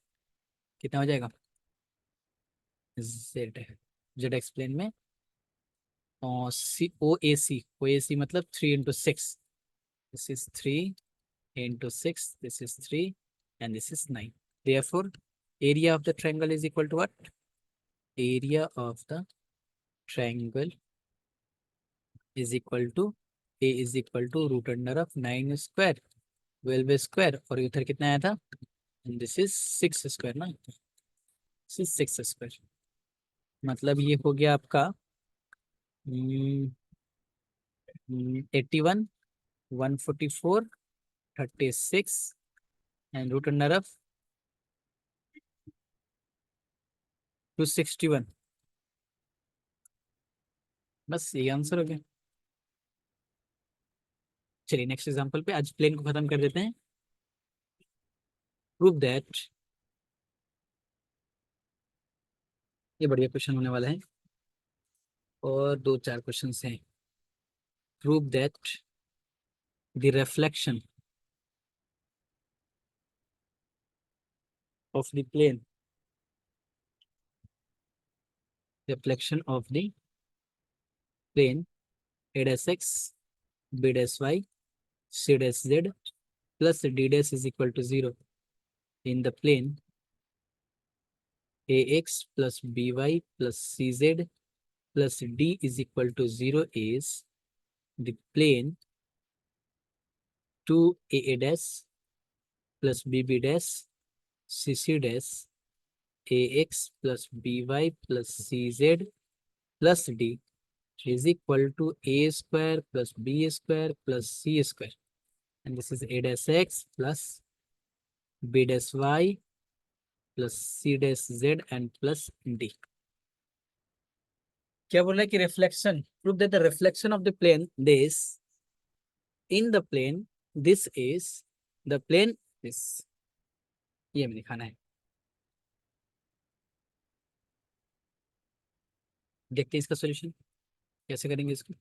कितना हो जाएगा जेड, जेड एक्स प्लेन में, और सी ओ ए सी मतलब 3 × 6, this is 3 × 6, this is 3, and this is 9, therefore area of the triangle is equal to what, area of the triangle is equal to a is equal to √9 square 12 square, और इधर कितना आया था, this is 6 square ना, this is 6 square, मतलब ये हो गया आपका 81, 144, 36, एंड √261, बस ये आंसर हो गया। चलिए नेक्स्ट एग्जांपल पे आज प्लेन को खत्म कर देते हैं। प्रूव दैट, ये बढ़िया क्वेश्चन होने वाला है, और 2-4 क्वेश्चन हैं। Prove that the reflection of the plane, reflection of the plane a dash x, b dash y, c dash z plus d dash is equal to 0 in the plane ax plus by plus cz plus d is equal to 0 is the plane 2a dash plus bb dash cc dash ax plus by plus cz plus d is equal to a square plus b square plus c square, and this is a dash x plus b dash y plus c dash z and plus d। क्या बोल रहा है कि reflection, prove that the reflection of the plane this in the plane, this is the plane this, ये हमें दिखाना है। देखते हैं इसका सॉल्यूशन कैसे करेंगे इसको।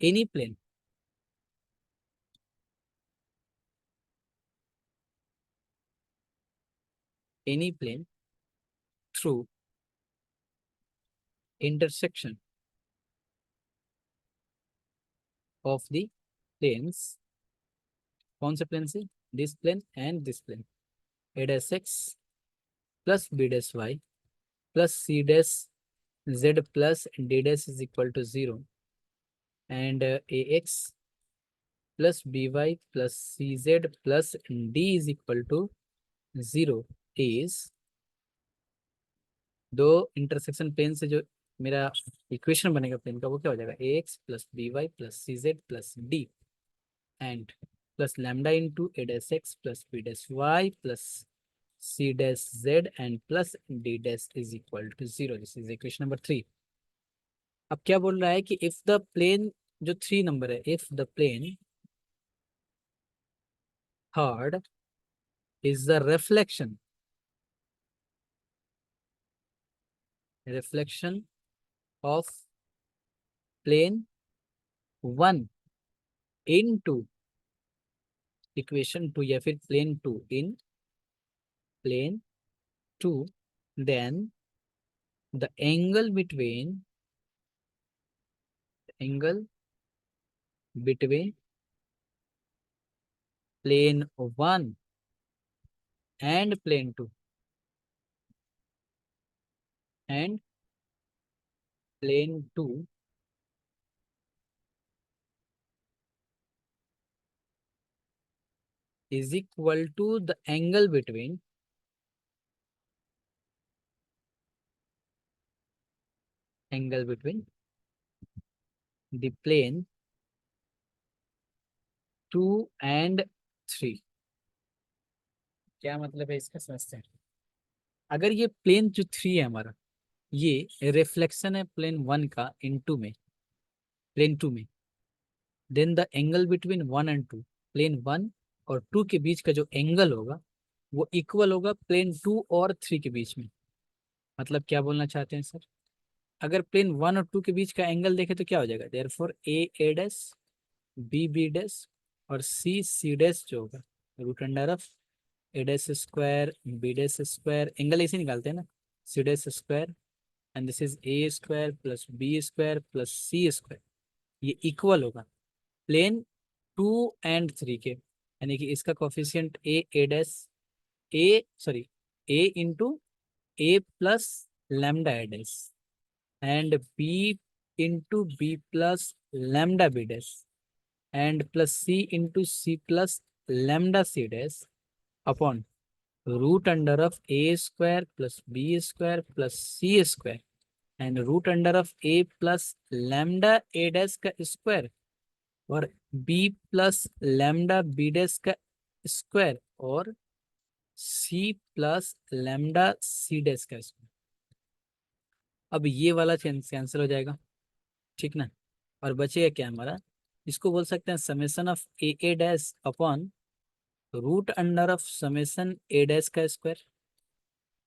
Any plane, any plane through intersection of the planes, कौन से प्लेन से, this plane and this plane, A dash X plus B dash Y plus C dash Z plus D dash is equal to 0 and A X plus B Y plus C Z plus D is equal to 0 is, दो intersection plane से जो मेरा equation बनेगा plane का वो क्या हो जाएगा, A X plus B Y plus C Z plus D and plus lambda into A dash X plus B dash Y plus C dash Z and plus D dash is equal to 0। This is equation number 3। अब क्या बोल रहा है कि if the plane, जो 3 number है, if the plane third is the reflection of plane 1 into equation 2 या फिर plane 2 in plane 2, then the angle between plane 1 and plane 2 and plane 2 is equal to the angle between the plane 2 and 3। क्या मतलब है इसका, समझते हैं। अगर ये प्लेन जो 3 है हमारा, ये रिफ्लेक्शन है प्लेन 1 का इन 2 में, प्लेन 2 में, then the angle between 1 and 2, plane 1 और 2 के बीच का जो एंगल होगा वो इक्वल होगा प्लेन 2 और 3 के बीच में। मतलब क्या बोलना चाहते हैं सर, अगर प्लेन 1 और 2 के बीच का एंगल देखे तो क्या हो जाएगा, therefore A dash B B dash और सी डैश जो होगा root under of A dash square B dash square, angle ऐसे निकालते हैं ना, C dash square and this is A square plus B square plus C square, ये equal होगा plane 2 and 3 के, यानी कि इसका coefficient A dash, A sorry A into A plus lambda A dash and B into B plus lambda b dash and plus c into c plus lambda c dash upon root under of A square plus B square plus C square and root under of a plus lambda A dash का square और b plus lambda b dash का square और c plus lambda c dash का square. अब ये वाला cancel हो जाएगा, ठीक ना, और बचेगा क्या हमारा, इसको बोल सकते हैं summation of A dash upon root under of summation A dash का square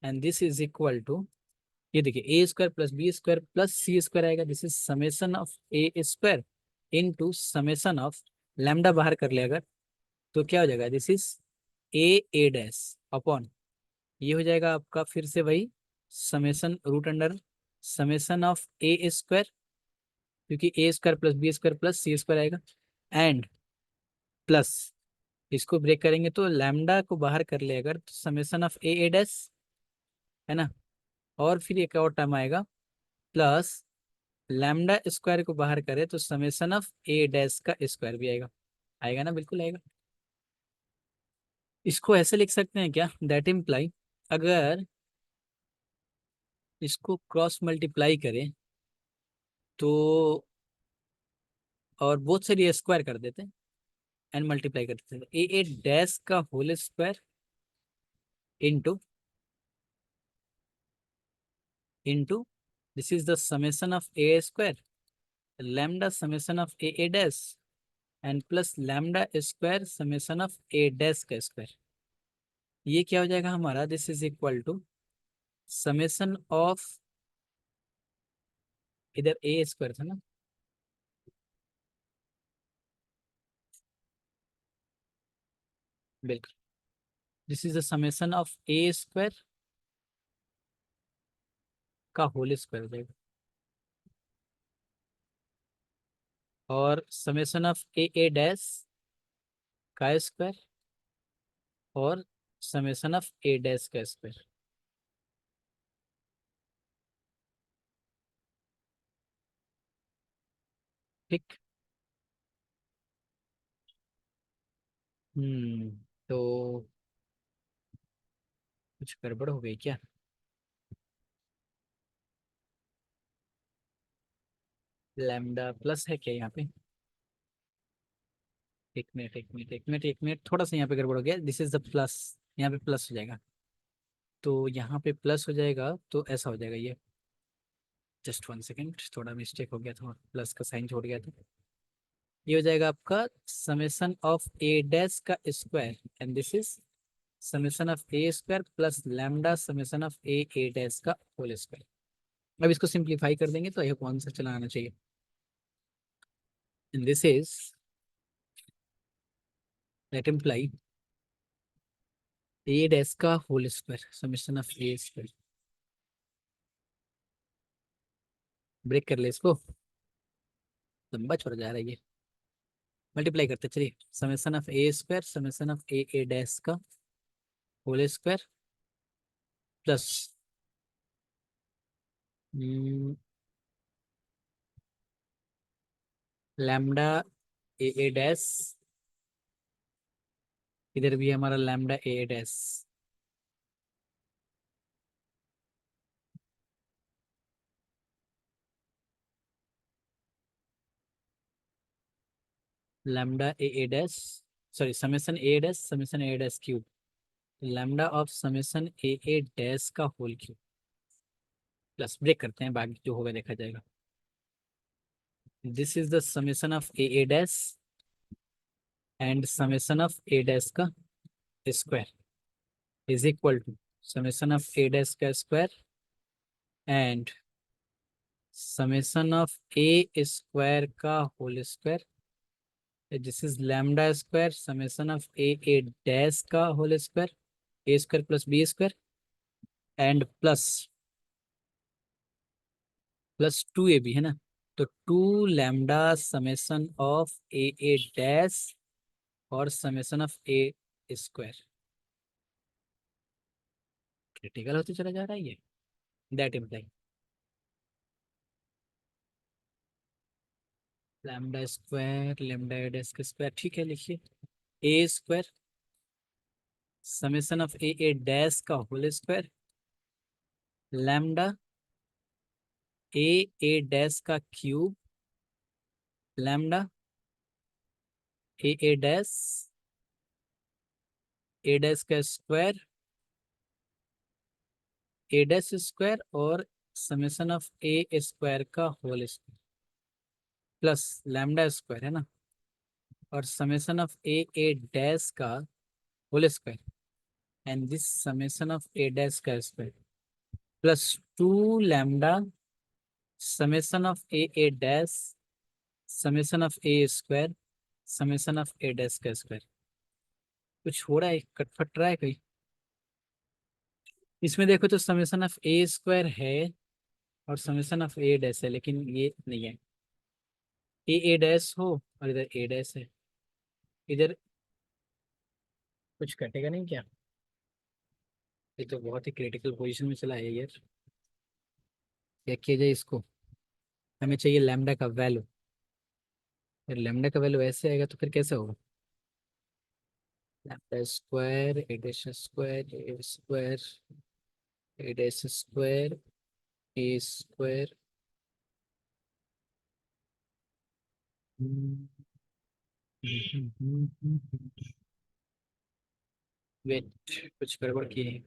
and this is equal to, ये देखिए A square plus B square plus C square आएगा, this is summation of A square into summation of lambda बाहर कर ले अगर तो क्या हो जाएगा, this is A dash upon, ये हो जाएगा आपका फिर से वही summation root under summation of A square, क्योंकि A square plus B square plus C square आएगा एंड प्लस, इसको ब्रेक करेंगे तो लैम्डा को बाहर कर ले अगर तो समेसन ऑफ ए डैश, है ना, और फिर एक और टर्म आएगा प्लस लैम्डा स्क्वायर को बाहर करे तो समेसन ऑफ ए डैश का स्क्वायर भी आएगा, आएगा ना, बिल्कुल आएगा। इसको ऐसे लिख सकते हैं क्या, दैट इम्प्लाई, अगर इसको क्रॉस मल्टीप्लाई करें तो, और बोथ साइड ये स्क्वायर कर देते हैं एंड मल्टीप्लाई कर देते हैं, ए डैश का whole square into into this is the summation of A square lambda summation of A dash and plus lambda square summation of A dash का square, ये क्या हो जाएगा हमारा, this is equal to summation of, इधर a square था ना, बिल्कुल, this is the summation of A square का होल स्क्वायर हो जाएगा और समेसन ऑफ ए डैश का स्क्वायर और समेसन ऑफ ए डैश का स्क्वायर। ठीक, तो कुछ गड़बड़ हो गई क्या? लैम्डा प्लस है क्या यहाँ पे? एक मिनट एक मिनट एक मिनट एक मिनट, थोड़ा सा यहाँ पे गड़बड़ हो गया। दिस इज द प्लस, यहाँ पे प्लस हो जाएगा। तो यहाँ पे प्लस हो जाएगा तो ऐसा हो जाएगा ये। जस्ट 1 सेकेंड, थोड़ा मिस्टेक हो गया था, प्लस का साइन छोड़ गया था। ये हो जाएगा आपका समेसन ऑफ ए डैश का square, and this is summation of A square plus lambda summation of A dash का होल स्क्वायर। अब इसको सिंप्लीफाई कर देंगे तो यह कौन सा चला आना चाहिए। And this is that imply A dash का whole square summation of A square. Break कर ले इसको, लंबा छोड़ जा रहा है ये। मल्टीप्लाई करते चलिए, summation of A square summation of A dash का होल स्क्वायर प्लस लैम्डा ए डैश, इधर भी हमारा lambda A dash, lambda A dash, sorry summation A dash summation A dash cube, lambda of summation A dash का whole cube plus, break करते हैं, बाकी जो होगा देखा जाएगा। This is the summation of A dash and summation of A dash का square is equal to summation of A dash का square and summation of A square का whole square. This is lambda square summation of A dash का whole square, A square plus B square and plus plus two A B है ना, तो two lambda summation of A dash और summation of A square. Critical होते चला जा रहा है ये। That imply lambda square lambda A dash का स्क्वायर, ठीक है लिखिए, ए square summation of A dash का होल स्क्वायर लैम्डा ए डैश का cube lambda A dash A dash का स्क्वायर ए डैश स्क्वायर और समेसन ऑफ ए स्क्वायर का whole square plus lambda square है ना, और समेसन ऑफ ए डैश का whole square and this summation of A dash का square plus two lambda summation of A dash summation of A square summation of A dash का square. कुछ हो रहा है, कटफट रहा है कहीं। इसमें देखो तो समेसन ऑफ ए स्क्वायर है और समेसन ऑफ ए डैश है, लेकिन ये नहीं है। ए डैश हो और इधर ए डैश है, इधर कुछ कटेगा नहीं क्या? ये तो बहुत ही क्रिटिकल पोजीशन में चला है यार। क्या किया जाए इसको? हमें चाहिए लैम्डा का वैल्यू। फिर लैम्डा का वैल्यू ऐसे आएगा तो फिर कैसे होगा? Lambda square A dash square A square A dash square A square. Wait, कुछ गड़बड़ की है।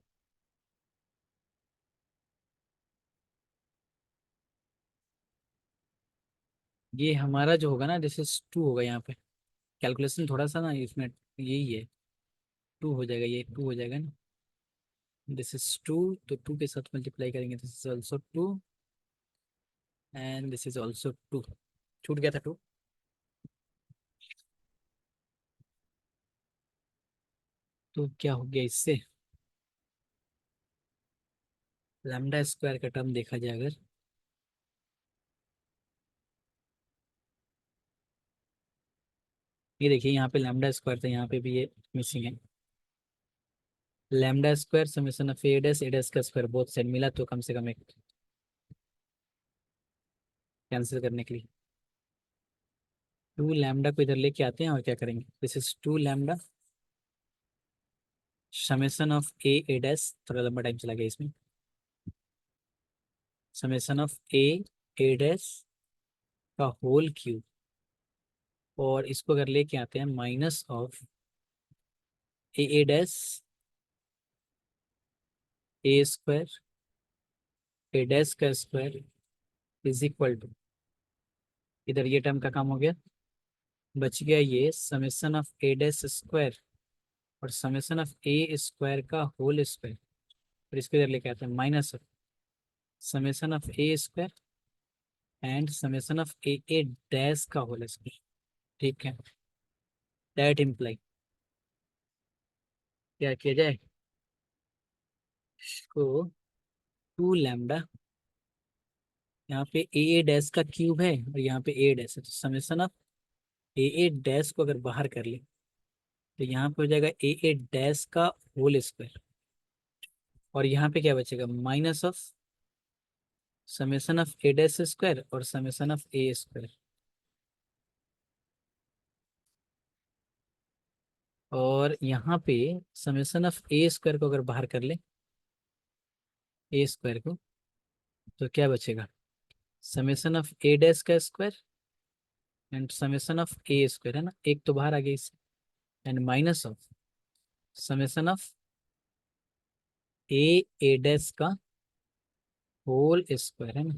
ये हमारा जो होगा ना, दिस इज टू होगा यहाँ पे। कैलकुलेशन थोड़ा सा ना इसमें यही है, टू हो जाएगा, ये टू हो जाएगा ना। दिस इज टू, तो टू के साथ मल्टीप्लाई करेंगे, this is also two and this is also two. छूट गया था टू। तो क्या हो गया इससे? लैम्डा स्क्वायर का टर्म देखा जाए अगर, ये देखिए यहाँ पे लैम्डा स्क्वायर था, यहाँ पे भी ये मिसिंग है। Lambda square summation of A dash का स्क्वायर बोथ साइड मिला तो कम से कम एक कैंसिल करने के लिए टू लैम्डा को इधर लेके आते हैं और क्या करेंगे, this is two lambda summation of A dash, थोड़ा लंबा टाइम चला गया इसमें, समेशन ऑफ ए डैश का होल क्यूब, और इसको अगर लेके आते हैं minus of A dash a square A dash का स्क्वायर इज इक्वल टू, इधर ये टर्म का काम हो गया, बच गया ये summation of A dash square और समेशन ऑफ ए स्क्वायर का होल स्क्वायर, और इसको इधर लेके आते हैं minus of summation of A square and summation of A dash का होल स्क्वायर। ठीक है, दैट इम्प्लाई क्या किया जाए इसको, टू लैम्डा, यहाँ पे ए डैश का क्यूब है और यहाँ पे ए डैश है, तो समेशन ऑफ ए डैश को अगर बाहर कर ले तो यहाँ पे हो जाएगा ए डैश का होल स्क्वायर, और यहाँ पे क्या बचेगा minus of summation of A dash square और समेशन ऑफ ए स्क्वायर, और यहाँ पे समेशन ऑफ ए स्क्वायर को अगर बाहर कर ले ए स्क्वायर को, तो क्या बचेगा समेशन ऑफ ए डैश का square and summation of A square, है ना, एक तो बाहर आ गया इससे, and minus of summation of A dash का होल स्क्वायर, है ना,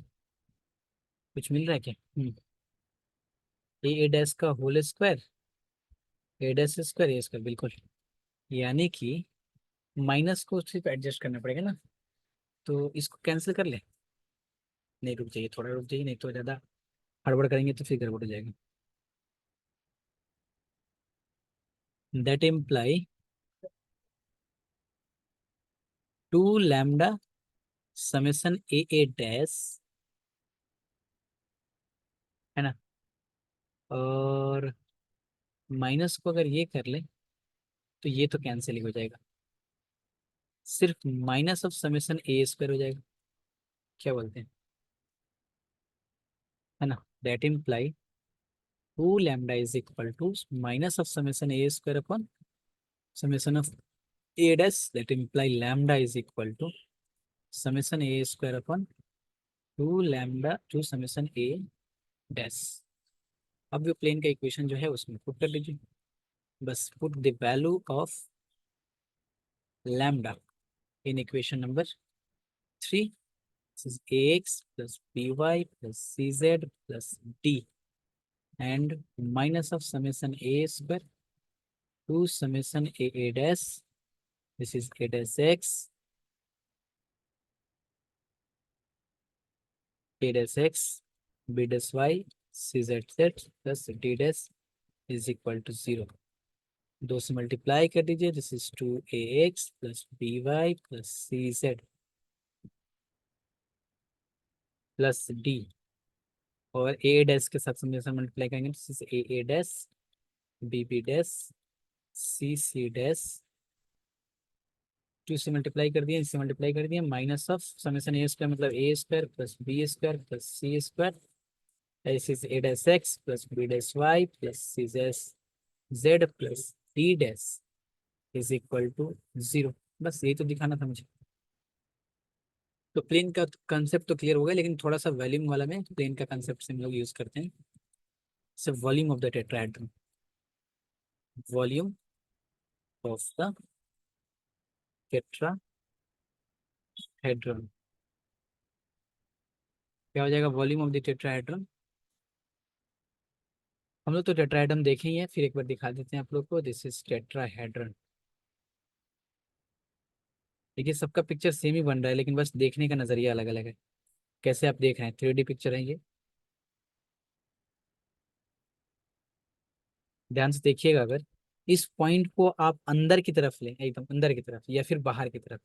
कुछ मिल रहा है क्या, ए डैश का whole square A dash square A square, बिल्कुल, यानी कि माइनस को सिर्फ एडजस्ट करना पड़ेगा ना, तो इसको कैंसिल कर ले, नहीं रुक जाइए, थोड़ा रुक जाइए, नहीं तो ज़्यादा हड़बड़ करेंगे तो फिर गड़बड़ हो जाएगा, that imply two lambda summation a dash, है ना, और माइनस को अगर ये कर ले तो ये तो कैंसिल ही हो जाएगा, सिर्फ minus of summation A square हो जाएगा, क्या बोलते हैं, है ना, that imply two lambda is equal to minus of summation A square upon summation of A dash, that imply lambda is equal to summation A square upon two lambda two summation a dash. अब जो plane का equation जो है उसमें put कर लीजिए, बस put the value of lambda in equation number 3, this is ax plus by plus cz plus d and minus of summation a square to summation a dash, this is a dash x, a dash x, b dash y, cz z plus d dash is equal to 0, दो से multiply कर दीजिए, this is 2ax plus B Y plus C Z plus D, और A dash के साथ summation multiply करेंगे, this is A dash B dash C dash, two से multiply कर दिया, इससे मल्टीप्लाई कर दिया, minus of summation A square मतलब A square plus B square plus C square, ऐसे A dash X plus B dash Y plus C dash Z plus D dash is equal to 0, बस यही तो दिखाना था मुझे। तो प्लेन का कंसेप्ट तो क्लियर हो गया, लेकिन थोड़ा सा वॉल्यूम वाला में प्लेन का कंसेप्ट से हम लोग यूज करते हैं, सिर्फ volume of the tetrahedron, volume of the tetrahedron, क्या हो जाएगा वॉल्यूम ऑफ द टेट्राहेड्रन, हम लोग तो टेट्राहेड्रन देखे ही है, फिर एक बार दिखा देते हैं आप लोग को, दिस इज टेट्राहेड्रन। देखिए सबका पिक्चर सेम ही बन रहा है, लेकिन बस देखने का नजरिया अलग अलग है, कैसे आप देख रहे हैं, 3D पिक्चर है ये, ध्यान से देखिएगा, अगर इस पॉइंट को आप अंदर की तरफ लें, एकदम अंदर की तरफ या फिर बाहर की तरफ,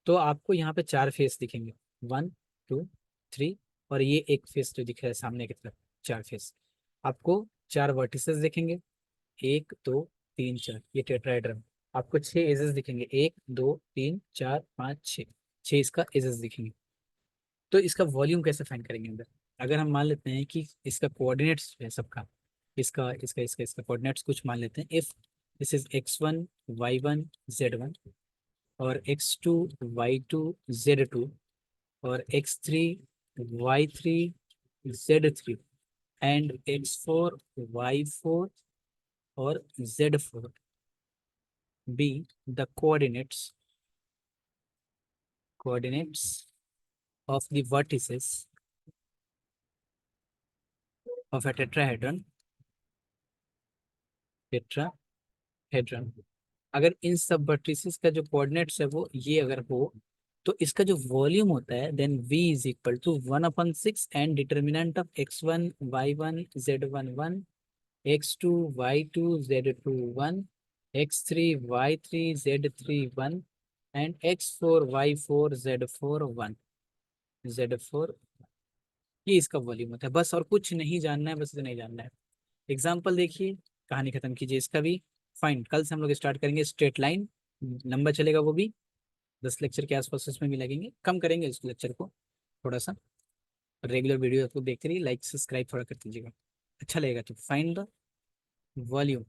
तो आपको यहाँ पे 4 फेस दिखेंगे, 1 2 3, और ये एक फेस जो दिख रहा है सामने की तरफ, 4 फेस, आपको 4 वर्टिसेस दिखेंगे, 1 2 3 4, ये टेट्राहेड्रन, आपको 6 एजेस दिखेंगे, 1 2 3 4 5 6, 6 इसका एजेस दिखेंगे। तो इसका वॉल्यूम कैसे फाइंड करेंगे अंदर, अगर हम मान लेते हैं कि इसका कोऑर्डिनेट्स है सबका, इसका कोऑर्डिनेट्स कुछ मान लेते हैं, if this is x1 y1 z1, और x2 y2 z2 और x3 y3 z3 and x4 y4 or z4 be the coordinates of the vertices of a tetrahedron. अगर इन सब वर्टिसेस का जो कोऑर्डिनेट्स है वो ये अगर हो, तो इसका जो वॉल्यूम होता है then v is equal to 1/6 and determinant of x1 y1 z11 x2 y2 z21 x3 y3 z31 and x4 y4 z41 ये इसका वॉल्यूम होता है। बस और कुछ नहीं जानना है, बस इतना नहीं जानना है। एग्जाम्पल देखिए, कहानी खत्म कीजिए इसका भी। फाइन, कल से हम लोग स्टार्ट करेंगे स्ट्रेट लाइन, लंबा चलेगा वो भी, 10 लेक्चर के आसपास उसमें भी लगेंगे, कम करेंगे इस लेक्चर को थोड़ा सा। रेगुलर वीडियो आपको देखते रहिए, लाइक सब्सक्राइब थोड़ा कर दीजिएगा, अच्छा लगेगा। तो find the volume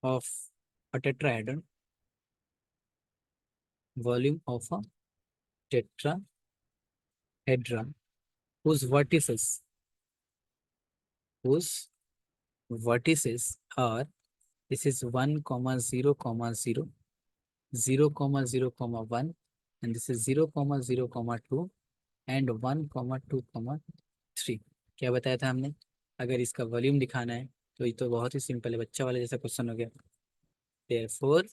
of a tetrahedron, volume of a tetrahedron whose vertices whose vertices are, this is 1 comma 0 comma 0 0 comma 0 comma 1 and this is 0 comma 0 comma 2 and 1,2,3। क्या बताया था हमने, अगर इसका वॉल्यूम दिखाना है तो ये तो बहुत ही सिंपल है, बच्चा वाला जैसा क्वेश्चन हो गया। Therefore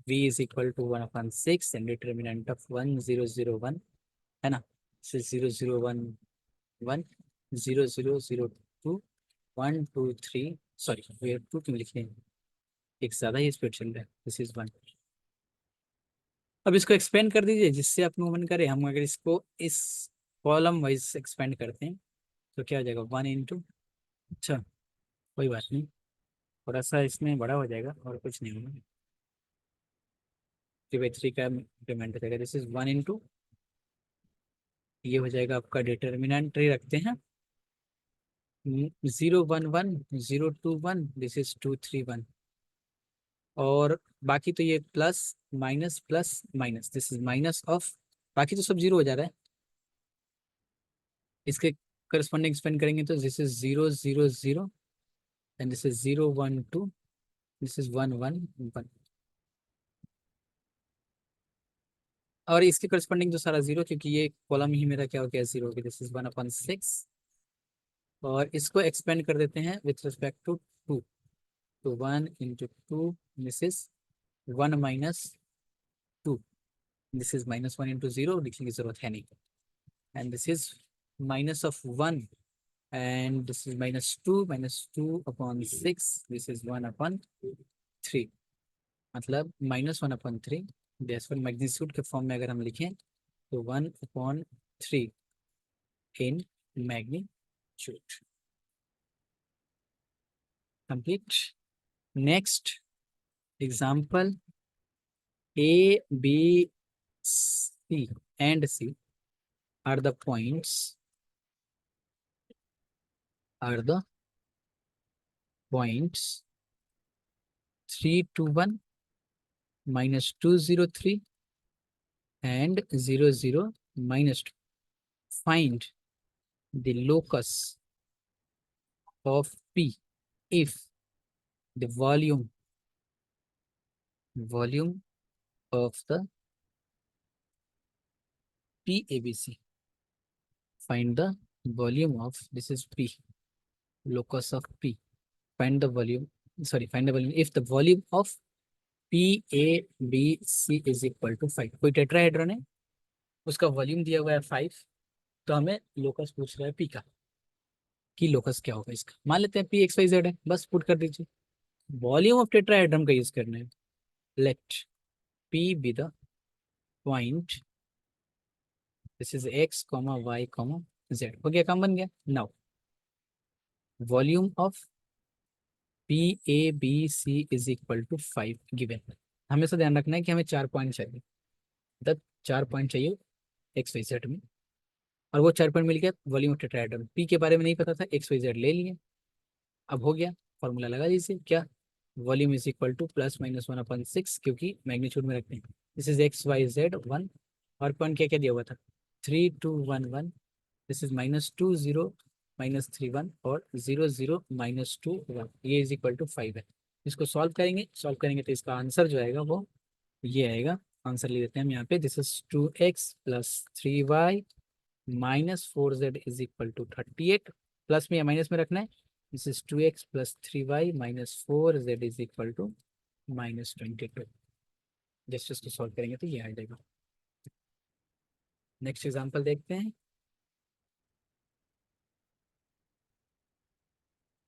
v is equal to 1/6 and determinant of 1,0,0,1 है ना, 0,0,1 1,0,0,2 1,2,3, सॉरी ये 2 क्यों लिखे हैं, एक ज़्यादा ही स्पीड चल रहा है, दिस इज 1। अब इसको एक्सपेंड कर दीजिए जिससे आपको मन करे। हम अगर इसको इस कॉलम वाइज एक्सपेंड करते हैं तो क्या हो जाएगा, 1 इंटू, अच्छा कोई बात नहीं, थोड़ा सा इसमें बड़ा हो जाएगा और कुछ नहीं होगा, 3/3 का इंक्रीमेंट हो जाएगा। दिस इज 1 इंटू, ये हो जाएगा आपका डिटर्मिनेंट रखते हैं 0,1,1 0,2,1, दिस इज 2,3,1 और बाकी तो ये plus minus this is minus of, बाकी तो सब जीरो हो जा रहा है। इसके करस्पॉन्डिंग एक्सपेंड करेंगे तो this is 0,0,0 and this is 0,1,2, this is 1,1,1 और इसके करस्पॉन्डिंग तो सारा जीरो, क्योंकि ये कॉलम ही मेरा क्या हो गया, जीरो हो गया। दिस इज 1/6 और इसको एक्सपेंड कर देते हैं विथ रिस्पेक्ट टू 2, तो 1 into 2, this is 1 - 2, this is -1 into 0, लिखने की जरूरत है नहीं, and this is minus of 1 and this is -2 this is 1/3, मतलब -1/3। डेसिमल मैग्नीट्यूड के फॉर्म में अगर हम लिखें तो 1/3 in magnitude. Complete. Next example, A, B, C and C are the points, are the points 321 -203 and 00 -2. Find the locus of P if the volume of the PABC. Find the volume of, this is P, locus of P. Find the volume, sorry, find the volume if the volume of PABC is equal to 5। कोई tetrahedron है, उसका volume दिया हुआ है 5, तो हमें locus पूछ रहा है P का, कि लोकस क्या होगा इसका। मान लेते हैं P XYZ है, बस पुट कर दीजिए। वॉल्यूम ऑफ टेट्राहेड्रन का यूज करना है। Let P be the point, this is X, Y, Z। हो गया, काम बन गया। Now volume of PABC is equal to 5 given. हमेशा ध्यान रखना है कि हमें 4 पॉइंट चाहिए, मतलब 4 पॉइंट चाहिए XYZ में, और वो 4 पॉइंट मिल गया वॉल्यूम ऑफ टेट्राहेड्रन। P के बारे में नहीं पता था, XYZ ले लिए, अब हो गया। फॉर्मूला लगा दीजिए, क्या वॉल्यूम इज इक्वल टू +-1/6 क्योंकि मैग्नीट्यूड में रखते हैं। दिस इज XYZ1 और पॉइंट क्या क्या दिया हुआ था 3 2 1 1। दिस इज -2 0 -3 1 और 0 0 -2 1। ये इज इक्वल टू 5 है। इसको सॉल्व करेंगे तो इसका आंसर जो आएगा वो ये आएगा। आंसर ले लेते हैं हम यहाँ पे। This is 2x + 3y -4z is equal to 38। Plus में या माइनस में रखना है। This is 2x + 3y -4z is equal to -22। Just इसको सॉल्व करेंगे तो ये आ जाएगा। नेक्स्ट एग्जांपल देखते हैं।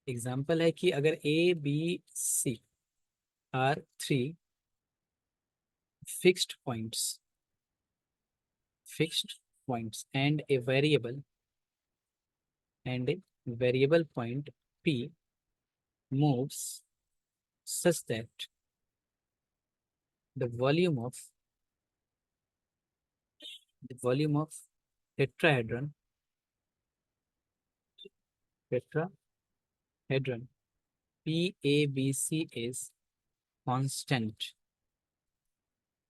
एग्जांपल है कि अगर A B C are 3 fixed points and a variable point P moves such that the volume of tetrahedron PABC is constant.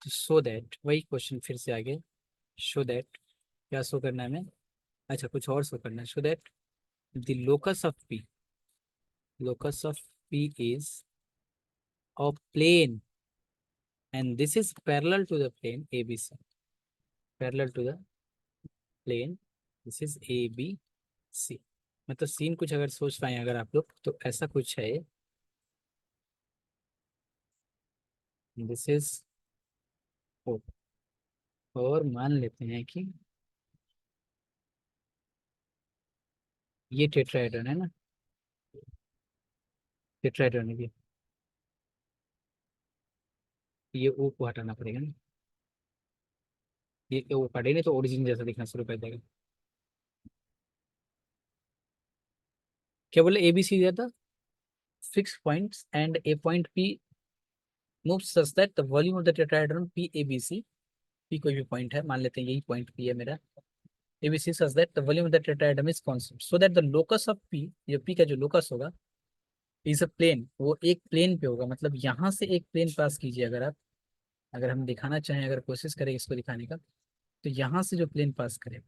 So that वही क्वेश्चन फिर से आगे शो दैट क्या शो करना है हमें। अच्छा कुछ और शो करना है। Show that the locus of P is a plane and this is parallel to the plane ABC. Parallel to the plane this is ABC। मतलब सीन कुछ अगर सोच पाए अगर आप लोग तो ऐसा कुछ है। दिस इज O और मान लेते हैं कि ये टेट्राहेड्रन है ना। टेट्राहेड्रन है ये O को हटाना पड़ेगा ना। ये O हटे नहीं तो ओरिजिन जैसा दिखना शुरू कर देगा। क्या बोले ABC दिया था fix points and A point P moves such that the volume of the tetrahedron PABC। P कोई भी पॉइंट है मान लेते हैं यही पॉइंट P है मेरा। ABC such that the volume of the tetrahedron is constant so that the locus of P जो P का जो लोकस होगा इज अ प्लेन वो एक प्लेन पे होगा। मतलब यहाँ से एक प्लेन पास कीजिए अगर आप अगर हम दिखाना चाहें अगर कोशिश करें इसको दिखाने का तो यहाँ से जो प्लेन पास करे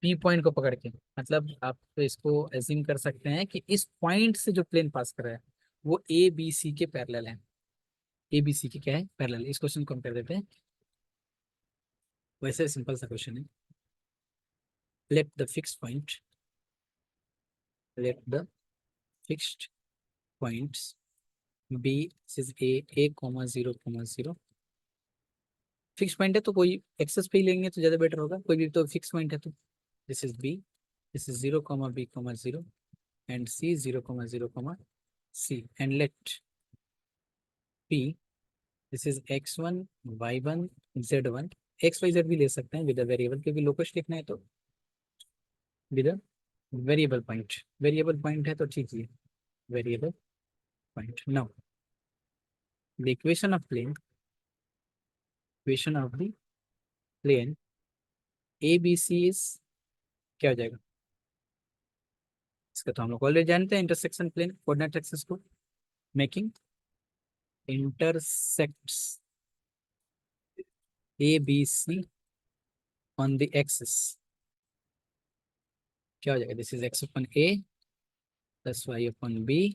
P पॉइंट को पकड़ के मतलब आप तो इसको एज्यूम कर सकते हैं कि इस पॉइंट से जो प्लेन पास कर रहा है वो ABC के पैरेलल है। ABC के क्या है पैरेलल। इस क्वेश्चन को हम कर देते हैं। वैसे सिंपल सा क्वेश्चन है। Let the fix point let the fixed points be is A 0,0। Fix point है तो कोई एक्सेस पे ही लेंगे तो ज़्यादा बेटर होगा। कोई भी तो फिक्स पॉइंट है तो this is B। This is 0,B,0 and C 0,0,C and let P this is X1 Y1 Z1। XYZ भी ले सकते हैं विद वेरिएबल क्योंकि लोकस लिखना है तो विद वेरिएबल पॉइंट है तो ठीक है variable point. Now the equation of plane ABC is क्या हो जाएगा। इसका तो हम लोग ऑलरेडी जानते हैं इंटरसेक्शन प्लेन कोऑर्डिनेट एक्सिस को making intersects ABC on the axis क्या हो जाएगा। This is X/A + Y/B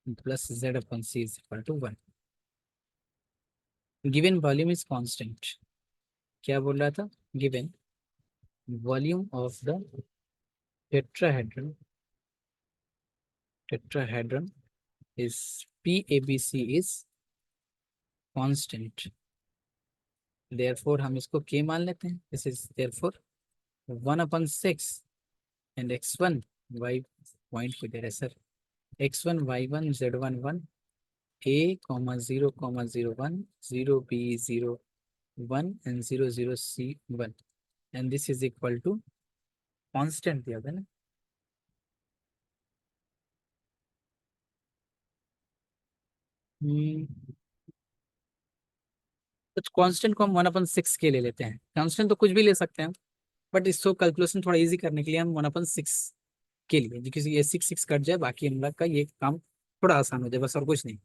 + Z/C is equal to 1। Given volume is constant. क्या बोल रहा था given volume of the tetrahedron is PABC is constant. Therefore हम इसको K मान लेते हैं। This is therefore 1/6 and X1 Y point को दे रहा है sir X1 Y1 Z1 1 A, 0,0,1 0B0 1 and 0,0C1 and this is equal to constant दिया था ना। तो कांस्टेंट को हम 1/6 के ले लेते हैं। कांस्टेंट तो कुछ भी ले सकते हैं बट इसको कैलकुलेशन थोड़ा इजी करने के लिए हम 1/6 के लिए क्योंकि ये 6 6 कट जाए बाकी हम लोग का ये काम थोड़ा आसान हो जाए बस, और कुछ नहीं।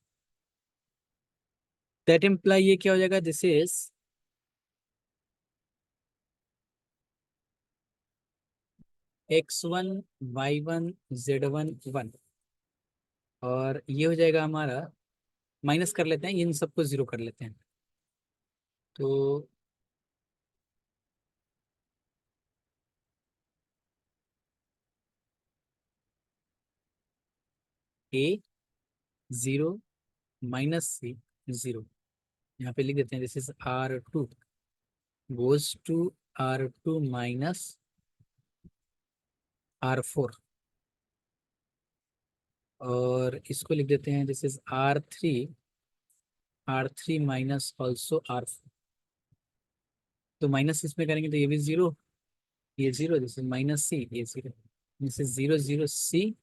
दैट इम्प्लाई ये क्या हो जाएगा, this is x1 y1 z1 1, और ये हो जाएगा हमारा, माइनस कर लेते हैं, इन सबको जीरो कर लेते हैं। तो a zero minus c zero, यहाँ पे लिख देते हैं this is R2 goes to R2 minus R4, और इसको लिख देते हैं this is R3 minus also R4। तो माइनस इसमें करेंगे तो ये भी जीरो, ये zero, this is minus C, ये zero, this is zero zero C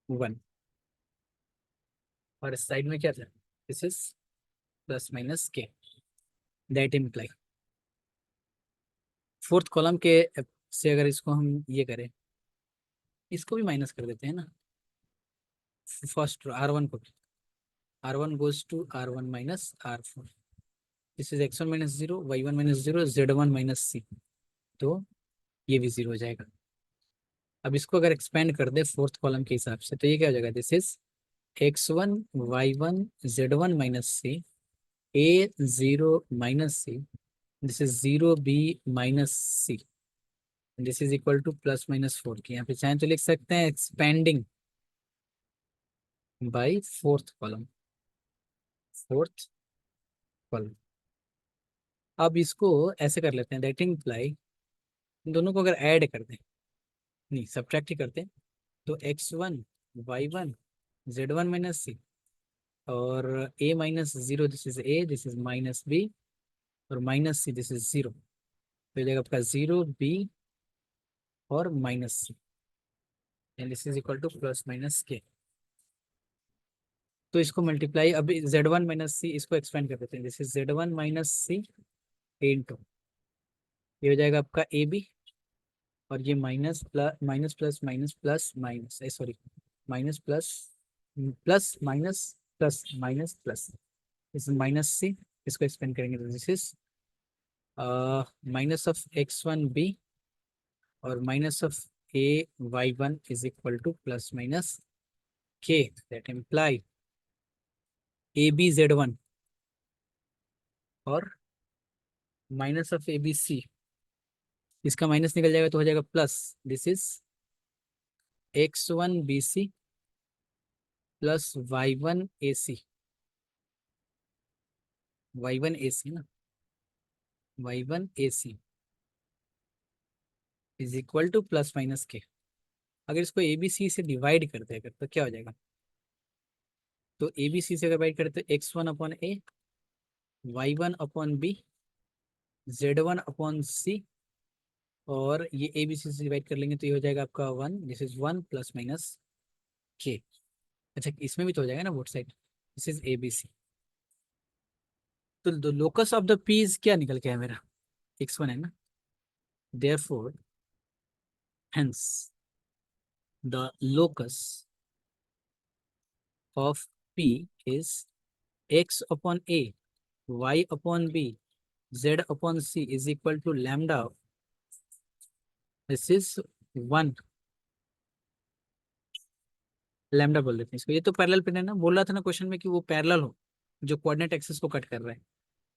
1, और इस साइड में क्या था, this is plus minus K. That imply fourth column के से अगर इसको हम ये करें, इसको भी माइनस कर देते हैं ना, फर्स्ट R1 को, R1 goes to R1 minus R4, this is x1 minus zero, y1 minus zero, z1 minus C, तो ये भी जीरो हो जाएगा। अब इसको अगर एक्सपेंड कर दे फोर्थ कॉलम के हिसाब से, तो ये क्या हो जाएगा, this is x1 y1 z1 minus c, a zero minus c, this is zero b minus c, this is equal to plus minus 4 की। यहाँ पे चाहे तो लिख सकते हैं एक्सपेंडिंग बाई फोर्थ कॉलम। अब इसको ऐसे कर लेते हैं, दैट इम्प्लाई दोनों को अगर ऐड कर दें, नहीं सब्ट्रैक्ट ही करते हैं, तो x1 y1 z1 minus c, और a minus zero, this is a, this is minus b, और minus c, this is zero, तो हो जाएगा आपका जीरो b और minus c, and this is equal to plus minus K. तो इसको multiply, अभी z1 माइनस सी इसको एक्सपेंड कर देते हैं, this is z1 minus c into, ये हो जाएगा आपका ए बी, और ये minus plus minus plus minus plus minus, sorry, minus plus plus minus plus minus plus, इस माइनस सी, इसको एक्सपेंड करेंगे तो this is minus of x1 b, और minus of a y1 is equal to plus minus K. That imply ab z1 और minus of abc, इसका minus निकल जाएगा तो हो जाएगा plus, this is x1bc plus y1ac ना, y1ac is equal to plus minus के। अगर इसको ए बी सी से डिवाइड करते हैं अगर, तो क्या हो जाएगा, तो ए बी सी से डिवाइड करते तो x1/a, y1/b, z1/c, और ये ए बी सी से डिवाइड कर लेंगे तो ये हो जाएगा आपका 1, दिस इज 1 प्लस माइनस के। अच्छा इसमें भी तो हो जाएगा ना both side, this is a B c. तो लोकस ऑफ द पीस क्या निकल के है मेरा, x1 है ना, therefore hence the locus of p is x/a, y/b, z/c is equal to lambda, this is 1, lambda बोल देते हैं इसको। ये तो पैरेलल प्लेन है ना, बोल रहा था ना क्वेश्चन में कि वो पैरेलल हो, जो कोऑर्डिनेट एक्सिस को कट कर रहा है।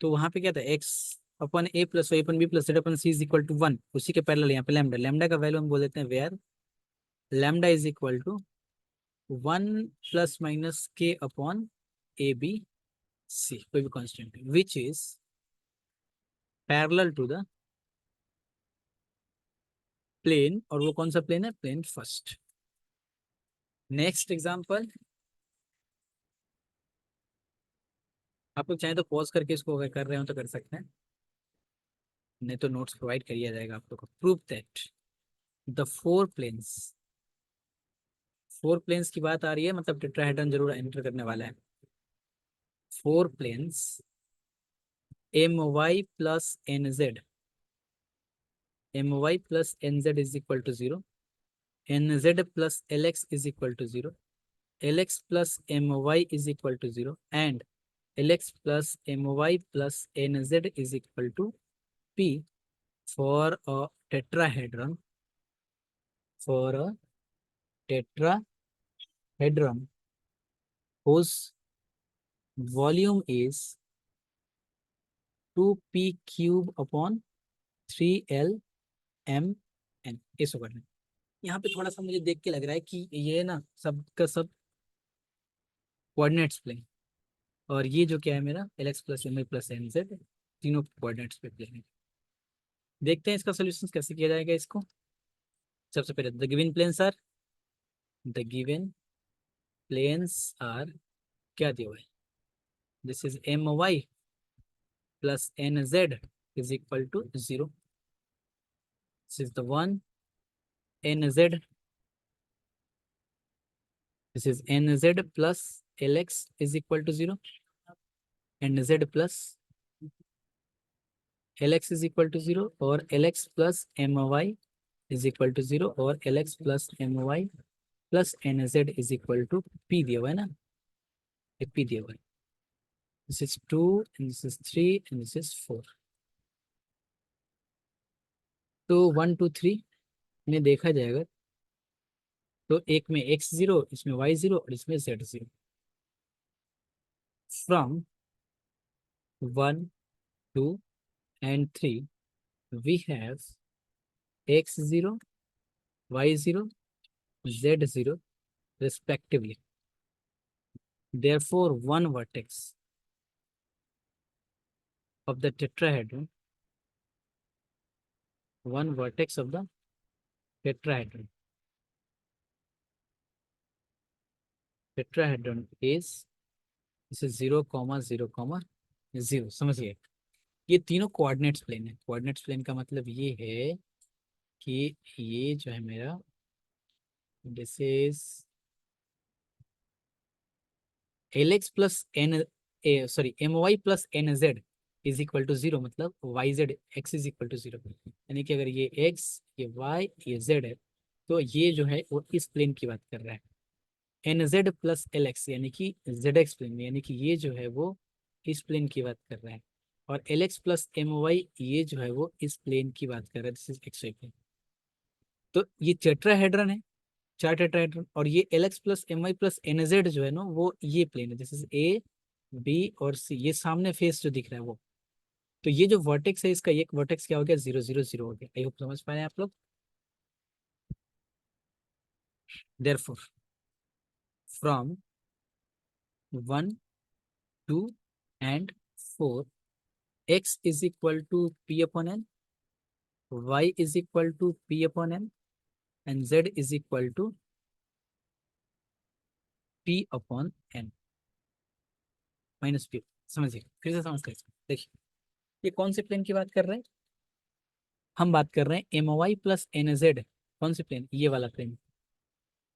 तो वहां पे क्या था, x/a plus y/b plus z/c is equal to 1, उसी के पैरेलल यहाँ पे लैम्डा, लैम्डा का वैल्यू हम बोल देते हैं where lambda is equal to 1 plus minus K upon a B c, कोई भी constant which is parallel to the plane, और वो कौन सा प्लेन है, प्लेन फर्स्ट। नेक्स्ट एग्जांपल, आप लोग चाहें तो पॉज करके इसको अगर कर रहे हो तो कर सकते हैं, नहीं तो नोट्स प्रोवाइड करिए जाएगा आप लोग को। Prove that the four planes की बात आ रही है, मतलब टेट्राहेड्रन जरूर एंटर करने वाला है। Four planes my plus nz, my plus nz is equal to 0, nz plus lx is equal to 0, lx plus my is equal to 0, and lx plus my plus nz is equal to p for a tetrahedron, for a tetrahedron whose volume is 2p cube upon 3l m n। इस होगा यहाँ पे थोड़ा सा मुझे देख के लग रहा है कि ये ना सब का सब कोऑर्डिनेट्स प्लेन, और ये जो क्या है मेरा lx plus my plus nz तीनों कोऑर्डिनेट्स पे प्लेन है। देखते हैं इसका सोल्यूशन कैसे किया जाएगा इसको। सबसे पहले द गिवन प्लेन्स आर क्या दिया हुआ है, this is my plus nz is equal to 0, this is the one nz, this is nz plus lx is equal to 0, nz plus lx is equal to 0, और lx plus my is equal to 0, और lx plus my plus nz is equal to p दिया हुआ है ना, ये p दिया हुआ है। This is 2 and this is 3 and this is 4। तो 1 2 3 में देखा जाएगा तो एक में x0, इसमें y0 और इसमें z0। From 1 2 and 3 we have x0 y0 z0 respectively, therefore one vertex of the tetrahedron, one vertex of the tetrahedron is this is 0 0 0। समझिए ये तीनों कोऑर्डिनेट्स प्लेन है। कोऑर्डिनेट्स प्लेन का मतलब ये है कि ये जो है मेरा this is lx plus n sorry my plus nz is equal to 0, मतलब yz x is equal to 0। यानी कि अगर ये x ये y ये z है तो ये जो है वो इस प्लेन की बात कर रहा है। nz प्लस lx यानी कि zx प्लेन में, यानी कि ये जो है वो इस प्लेन की बात कर रहा है, और lx प्लस my ये जो है वो इस प्लेन की बात कर रहा है, दिस इज xy प्लेन। तो ये टेट्राहेड्रन है, चार टेट्राहेड्रन, और ये lx plus my plus nz जो है ना वो ये प्लेन है, जैसे a b और c, ये सामने फेस जो दिख रहा है वो। तो ये जो वर्टेक्स है इसका एक वर्टेक्स क्या हो गया 0 0 0 हो गया। आई होप समझ पाए आप लोग। Therefore from 1 2 and 4 x is equal to p upon n, y is equal to p upon n and z is equal to p upon n minus p। समझिए फिर से समझते हैं। देखिए ये कौन से प्लेन की बात कर रहे हैं, हम बात कर रहे हैं my प्लस nz। कौन से प्लेन, ये वाला प्लेन,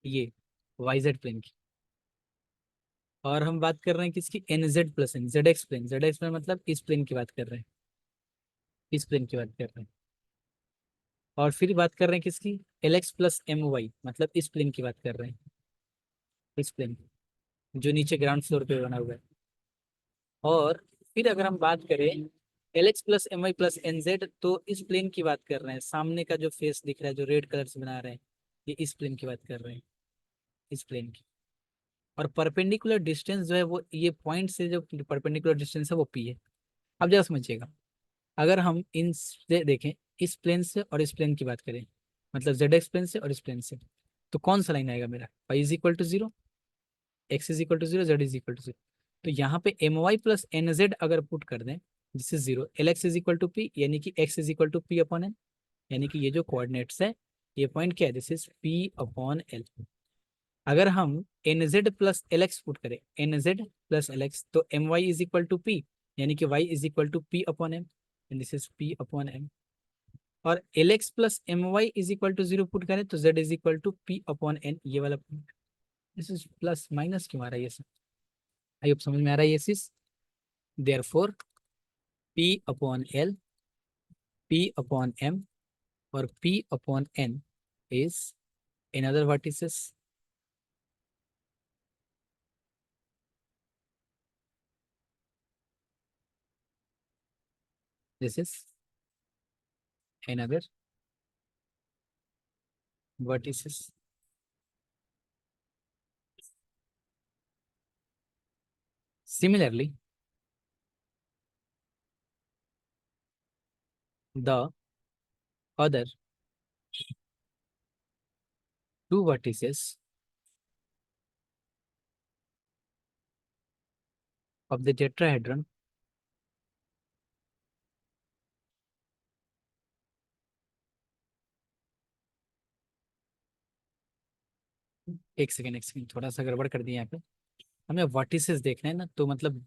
ये yz प्लेन की। और हम बात कर रहे हैं किसकी, nz plus n, zx plane. zx plane मतलब इस प्लेन की बात कर रहे हैं, इस प्लेन की बात कर रहे हैं। और फिर बात कर रहे हैं किसकी, lx प्लस my, मतलब इस प्लेन की बात कर रहे हैं, इस प्लेन जो नीचे ग्राउंड फ्लोर पे बना हुआ है। और फिर अगर हम बात करें lx plus my plus nz, तो इस प्लेन की बात कर रहे हैं, सामने का जो फेस दिख रहा है जो रेड कलर से बना रहे हैं, ये इस प्लेन की बात कर रहे हैं, इस प्लेन की। और परपेंडिकुलर डिस्टेंस जो है वो ये पॉइंट से जो परपेंडिकुलर डिस्टेंस है वो p है। अब जरा समझिएगा, अगर हम इन से देखें इस प्लेन से और इस प्लेन की बात करें, मतलब जेड एक्स प्लेन से और इस प्लेन से, तो कौन सा लाइन आएगा मेरा, y is equal to 0, x is equal to 0, z is equal to 0। तो यहाँ पे m Y plus N z अगर पुट कर दें जिस is 0, l x is equal to P, यानी कि x is equal to p upon n, यानी कि ये जो कोऑर्डिनेट्स है ये पॉइंट क्या है, this is p upon L. अगर हम N Z plus L X put करें, N Z plus L X, तो M Y is equal to P, यानी कि y is equal to p upon M, this is p upon M. और L x plus M Y is equal to 0 put करें तो z is equal to p upon n, ये वाला point. This is plus minus क्यों आ रहा है ये सब, आई होप समझ में आ रहा है ये चीज। Therefore p upon l, p upon m और p upon n is in other vertices, this is another vertices. Similarly, the other two vertices of the tetrahedron एक सेकेंड थोड़ा सा गड़बड़ कर दिया यहाँ पे। हमें वर्टिसेस देखना है ना, तो मतलब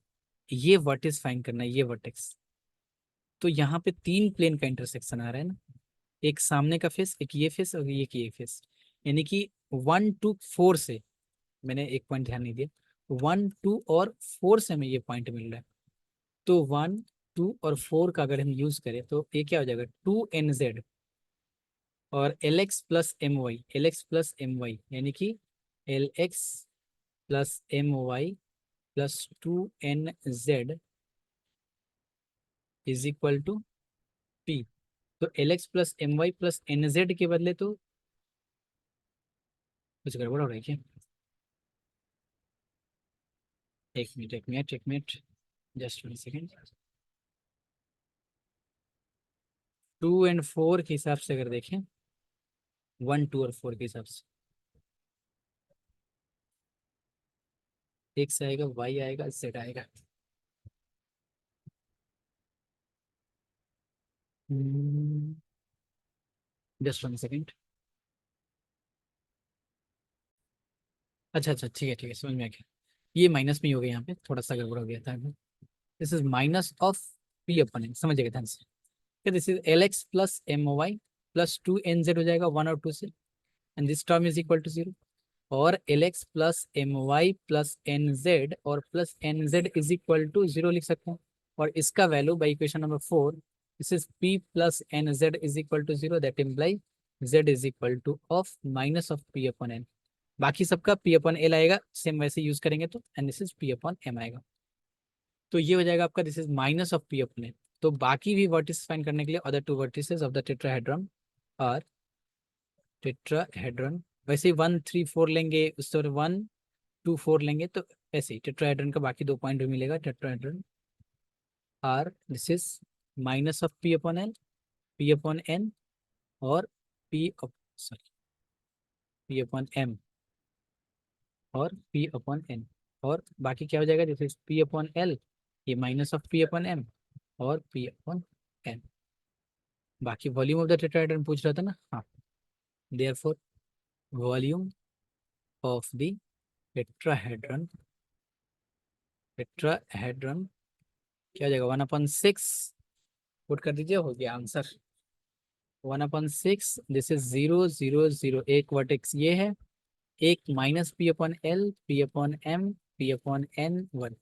ये वर्टिस फाइंड करना है, ये वर्टेक्स। तो यहाँ पे तीन प्लेन का इंटरसेक्शन आ रहा है ना, एक सामने का फेस, एक ये फेस और एक ये फेस। यानी कि 1 2 4 से, मैंने एक पॉइंट ध्यान नहीं दिया, 1 2 और 4 से हमें ये पॉइंट मिल रहा है। तो 1 2 और 4 का अगर हम यूज करें तो ये क्या हो जाएगा, 2 NZ और LX+MY यानी कि LX+MY+2NZ is equal to P। तो LX+MY+NZ के बदले तो कुछ गड़बड़ हो रहा है क्या? एक मिनट जस्ट 1 सेकेंड। 2 और 4 के हिसाब से अगर देखें, 1 2 और 4 के हिसाब से, X आएगा, Y आएगा, Z आएगा। Just 1 second. अच्छा, ठीक है, समझ में आ गया। ये माइनस में ही हो गया, यहाँ पे थोड़ा सा गड़बड़ हो गया था। This is minus of P upon N, समझिएगा ध्यान से। दिस इज LX+MY+2NZ हो जाएगा 1 और 2 से, and this term is equal to 0। और LX+MY+NZ और +NZ इज इक्वल टू 0 लिख सकते हैं। और इसका value by equation number 4, this is P+NZ is equal to 0, that imply Z is equal to of minus of P upon N। बाकी सबका P upon L आएगा, सेम वैसे यूज करेंगे तो, and this is P upon M आएगा। तो ये हो जाएगा आपका, this is minus of P upon N। तो बाकी भी वर्टिस फाइंड करने के लिए other two vertices of the tetrahedron are tetrahedron, वैसे ही 1 3 4 लेंगे, उससे 1 2 4 लेंगे, तो ऐसे ही टेट्राहेड्रन का बाकी दो पॉइंट भी मिलेगा। Tetrahedron are, this is minus of P upon L, P upon N और सॉरी P अपन M और P अपन N। और बाकी क्या हो जाएगा, this is P upon L, ये minus of P upon M और P अपन N। बाकी वॉल्यूम ऑफ द टेट्राहेड्रन पूछ रहा था ना, हाँ। Therefore volume of the tetrahedron, tetrahedron क्या हो जाएगा, 1/6 पुट कर दीजिए, हो गया आंसर। 1/6, this is 0 0 0। एक वर्टेक्स ये है, एक minus P upon L, P upon M, P upon N 1,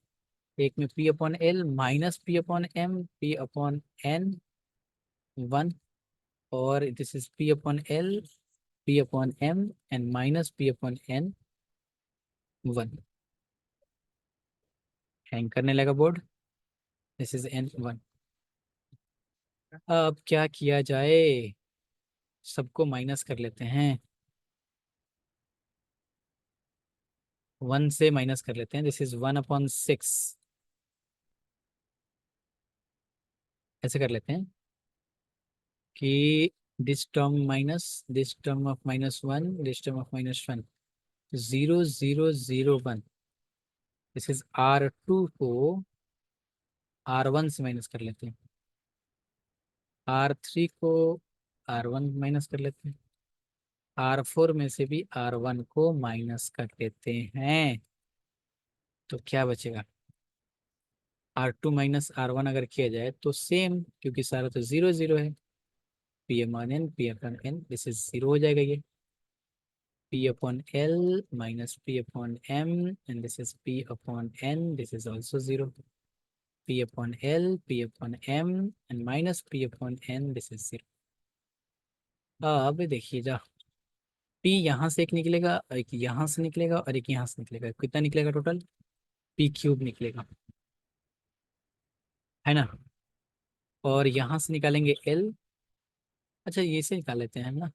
एक में P upon L minus P upon M, P upon N 1, और this is P upon L, P upon M and minus P upon N 1। Hang करने लगा board, this is N 1। अब क्या किया जाए, सबको माइनस कर लेते हैं, 1 से माइनस कर लेते हैं। दिस इज 1/6, ऐसे कर लेते हैं कि this term minus this term of -1, this term of -1, 0 0 0 1। This is R2 को R1 से माइनस कर लेते हैं, R3 को R1 माइनस कर लेते हैं, R4 में से भी R1 को माइनस कर देते हैं। तो क्या बचेगा, R2 माइनस R1 अगर किया जाए तो सेम, क्योंकि सारा तो 0 0 है। P upon N, P upon N, this is 0 हो जाएगा ये। P upon L minus P upon M, and this is P upon N, this is also 0। P upon L, P upon M and minus P upon N, this is 0। अब देखिए जा, P यहाँ से एक निकलेगा, एक यहाँ से निकलेगा और एक यहाँ से निकलेगा, कितना निकलेगा टोटल? पी क्यूब निकलेगा, है ना। और यहाँ से निकालेंगे एल, अच्छा ये से निकाल लेते हैं ना।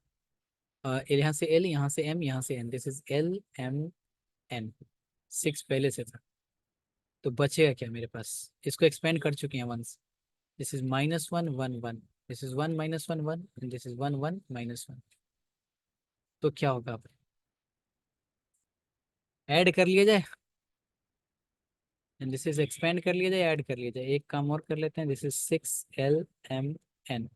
यहाँ से एल, यहाँ से एम, यहाँ से n, this is l m n. 6 पहले से था, तो बचेगा क्या मेरे पास? इसको एक्सपेंड कर चुके हैं once. This is -1 1 1, this is 1 - 1 1, and this is 1 1 - 1। तो क्या होगा? अब ऐड कर लिया जाए, एंड दिस इज एक्सपेंड कर लिया जाए, ऐड कर लिया जाए। एक काम और कर लेते हैं, दिस इज 6 LMN।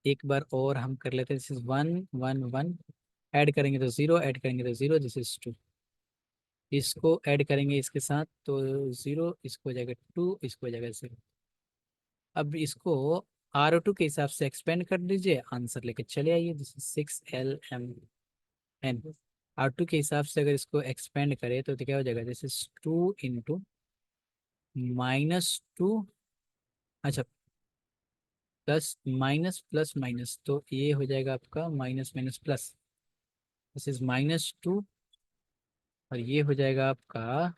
एक बार और हम कर लेते हैं, दिस इज 1 1 1, ऐड करेंगे तो 0, ऐड करेंगे तो 0, दिस इज 2। इसको ऐड करेंगे इसके साथ तो 0, इसको हो जाएगा 2, इसको हो जाएगा 0। अब इसको R02 के हिसाब से एक्सपेंड कर दीजिए, आंसर लेके चले आइए। This is 6LMN। R2 के हिसाब से अगर इसको एक्सपेंड करें तो क्या हो जाएगा? दिस इज 2 × -2, अच्छा प्लस माइनस प्लस माइनस, तो ये हो जाएगा आपका minus minus plus. This is -2, और ये हो जाएगा आपका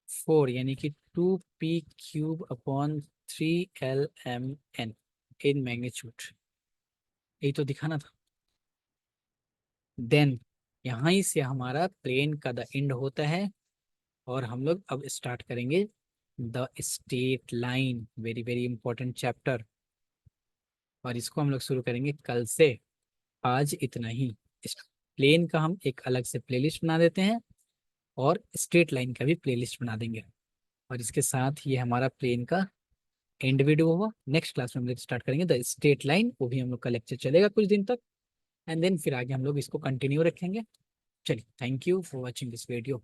4, यानी कि 2p³/3LMN इन मैग्नीट्यूड। यही तो दिखाना था। देन यहाँ ही से हमारा प्लेन का द एंड होता है, और हम लोग अब स्टार्ट करेंगे the straight line, very very important chapter. और इसको हम लोग शुरू करेंगे कल से। आज इतना ही। इस प्लेन का हम एक अलग से प्लेलिस्ट बना देते हैं, और स्ट्रेट लाइन का भी प्लेलिस्ट बना देंगे। और इसके साथ ये हमारा प्लेन का एंड वीडियो होगा। नेक्स्ट क्लास में हम लोग स्टार्ट करेंगे द स्ट्रेट लाइन, वो भी हम लोग का लेक्चर चलेगा कुछ दिन तक, एंड देन फिर आगे हम लोग इसको कंटिन्यू रखेंगे। चलिए, thank you for watching this video.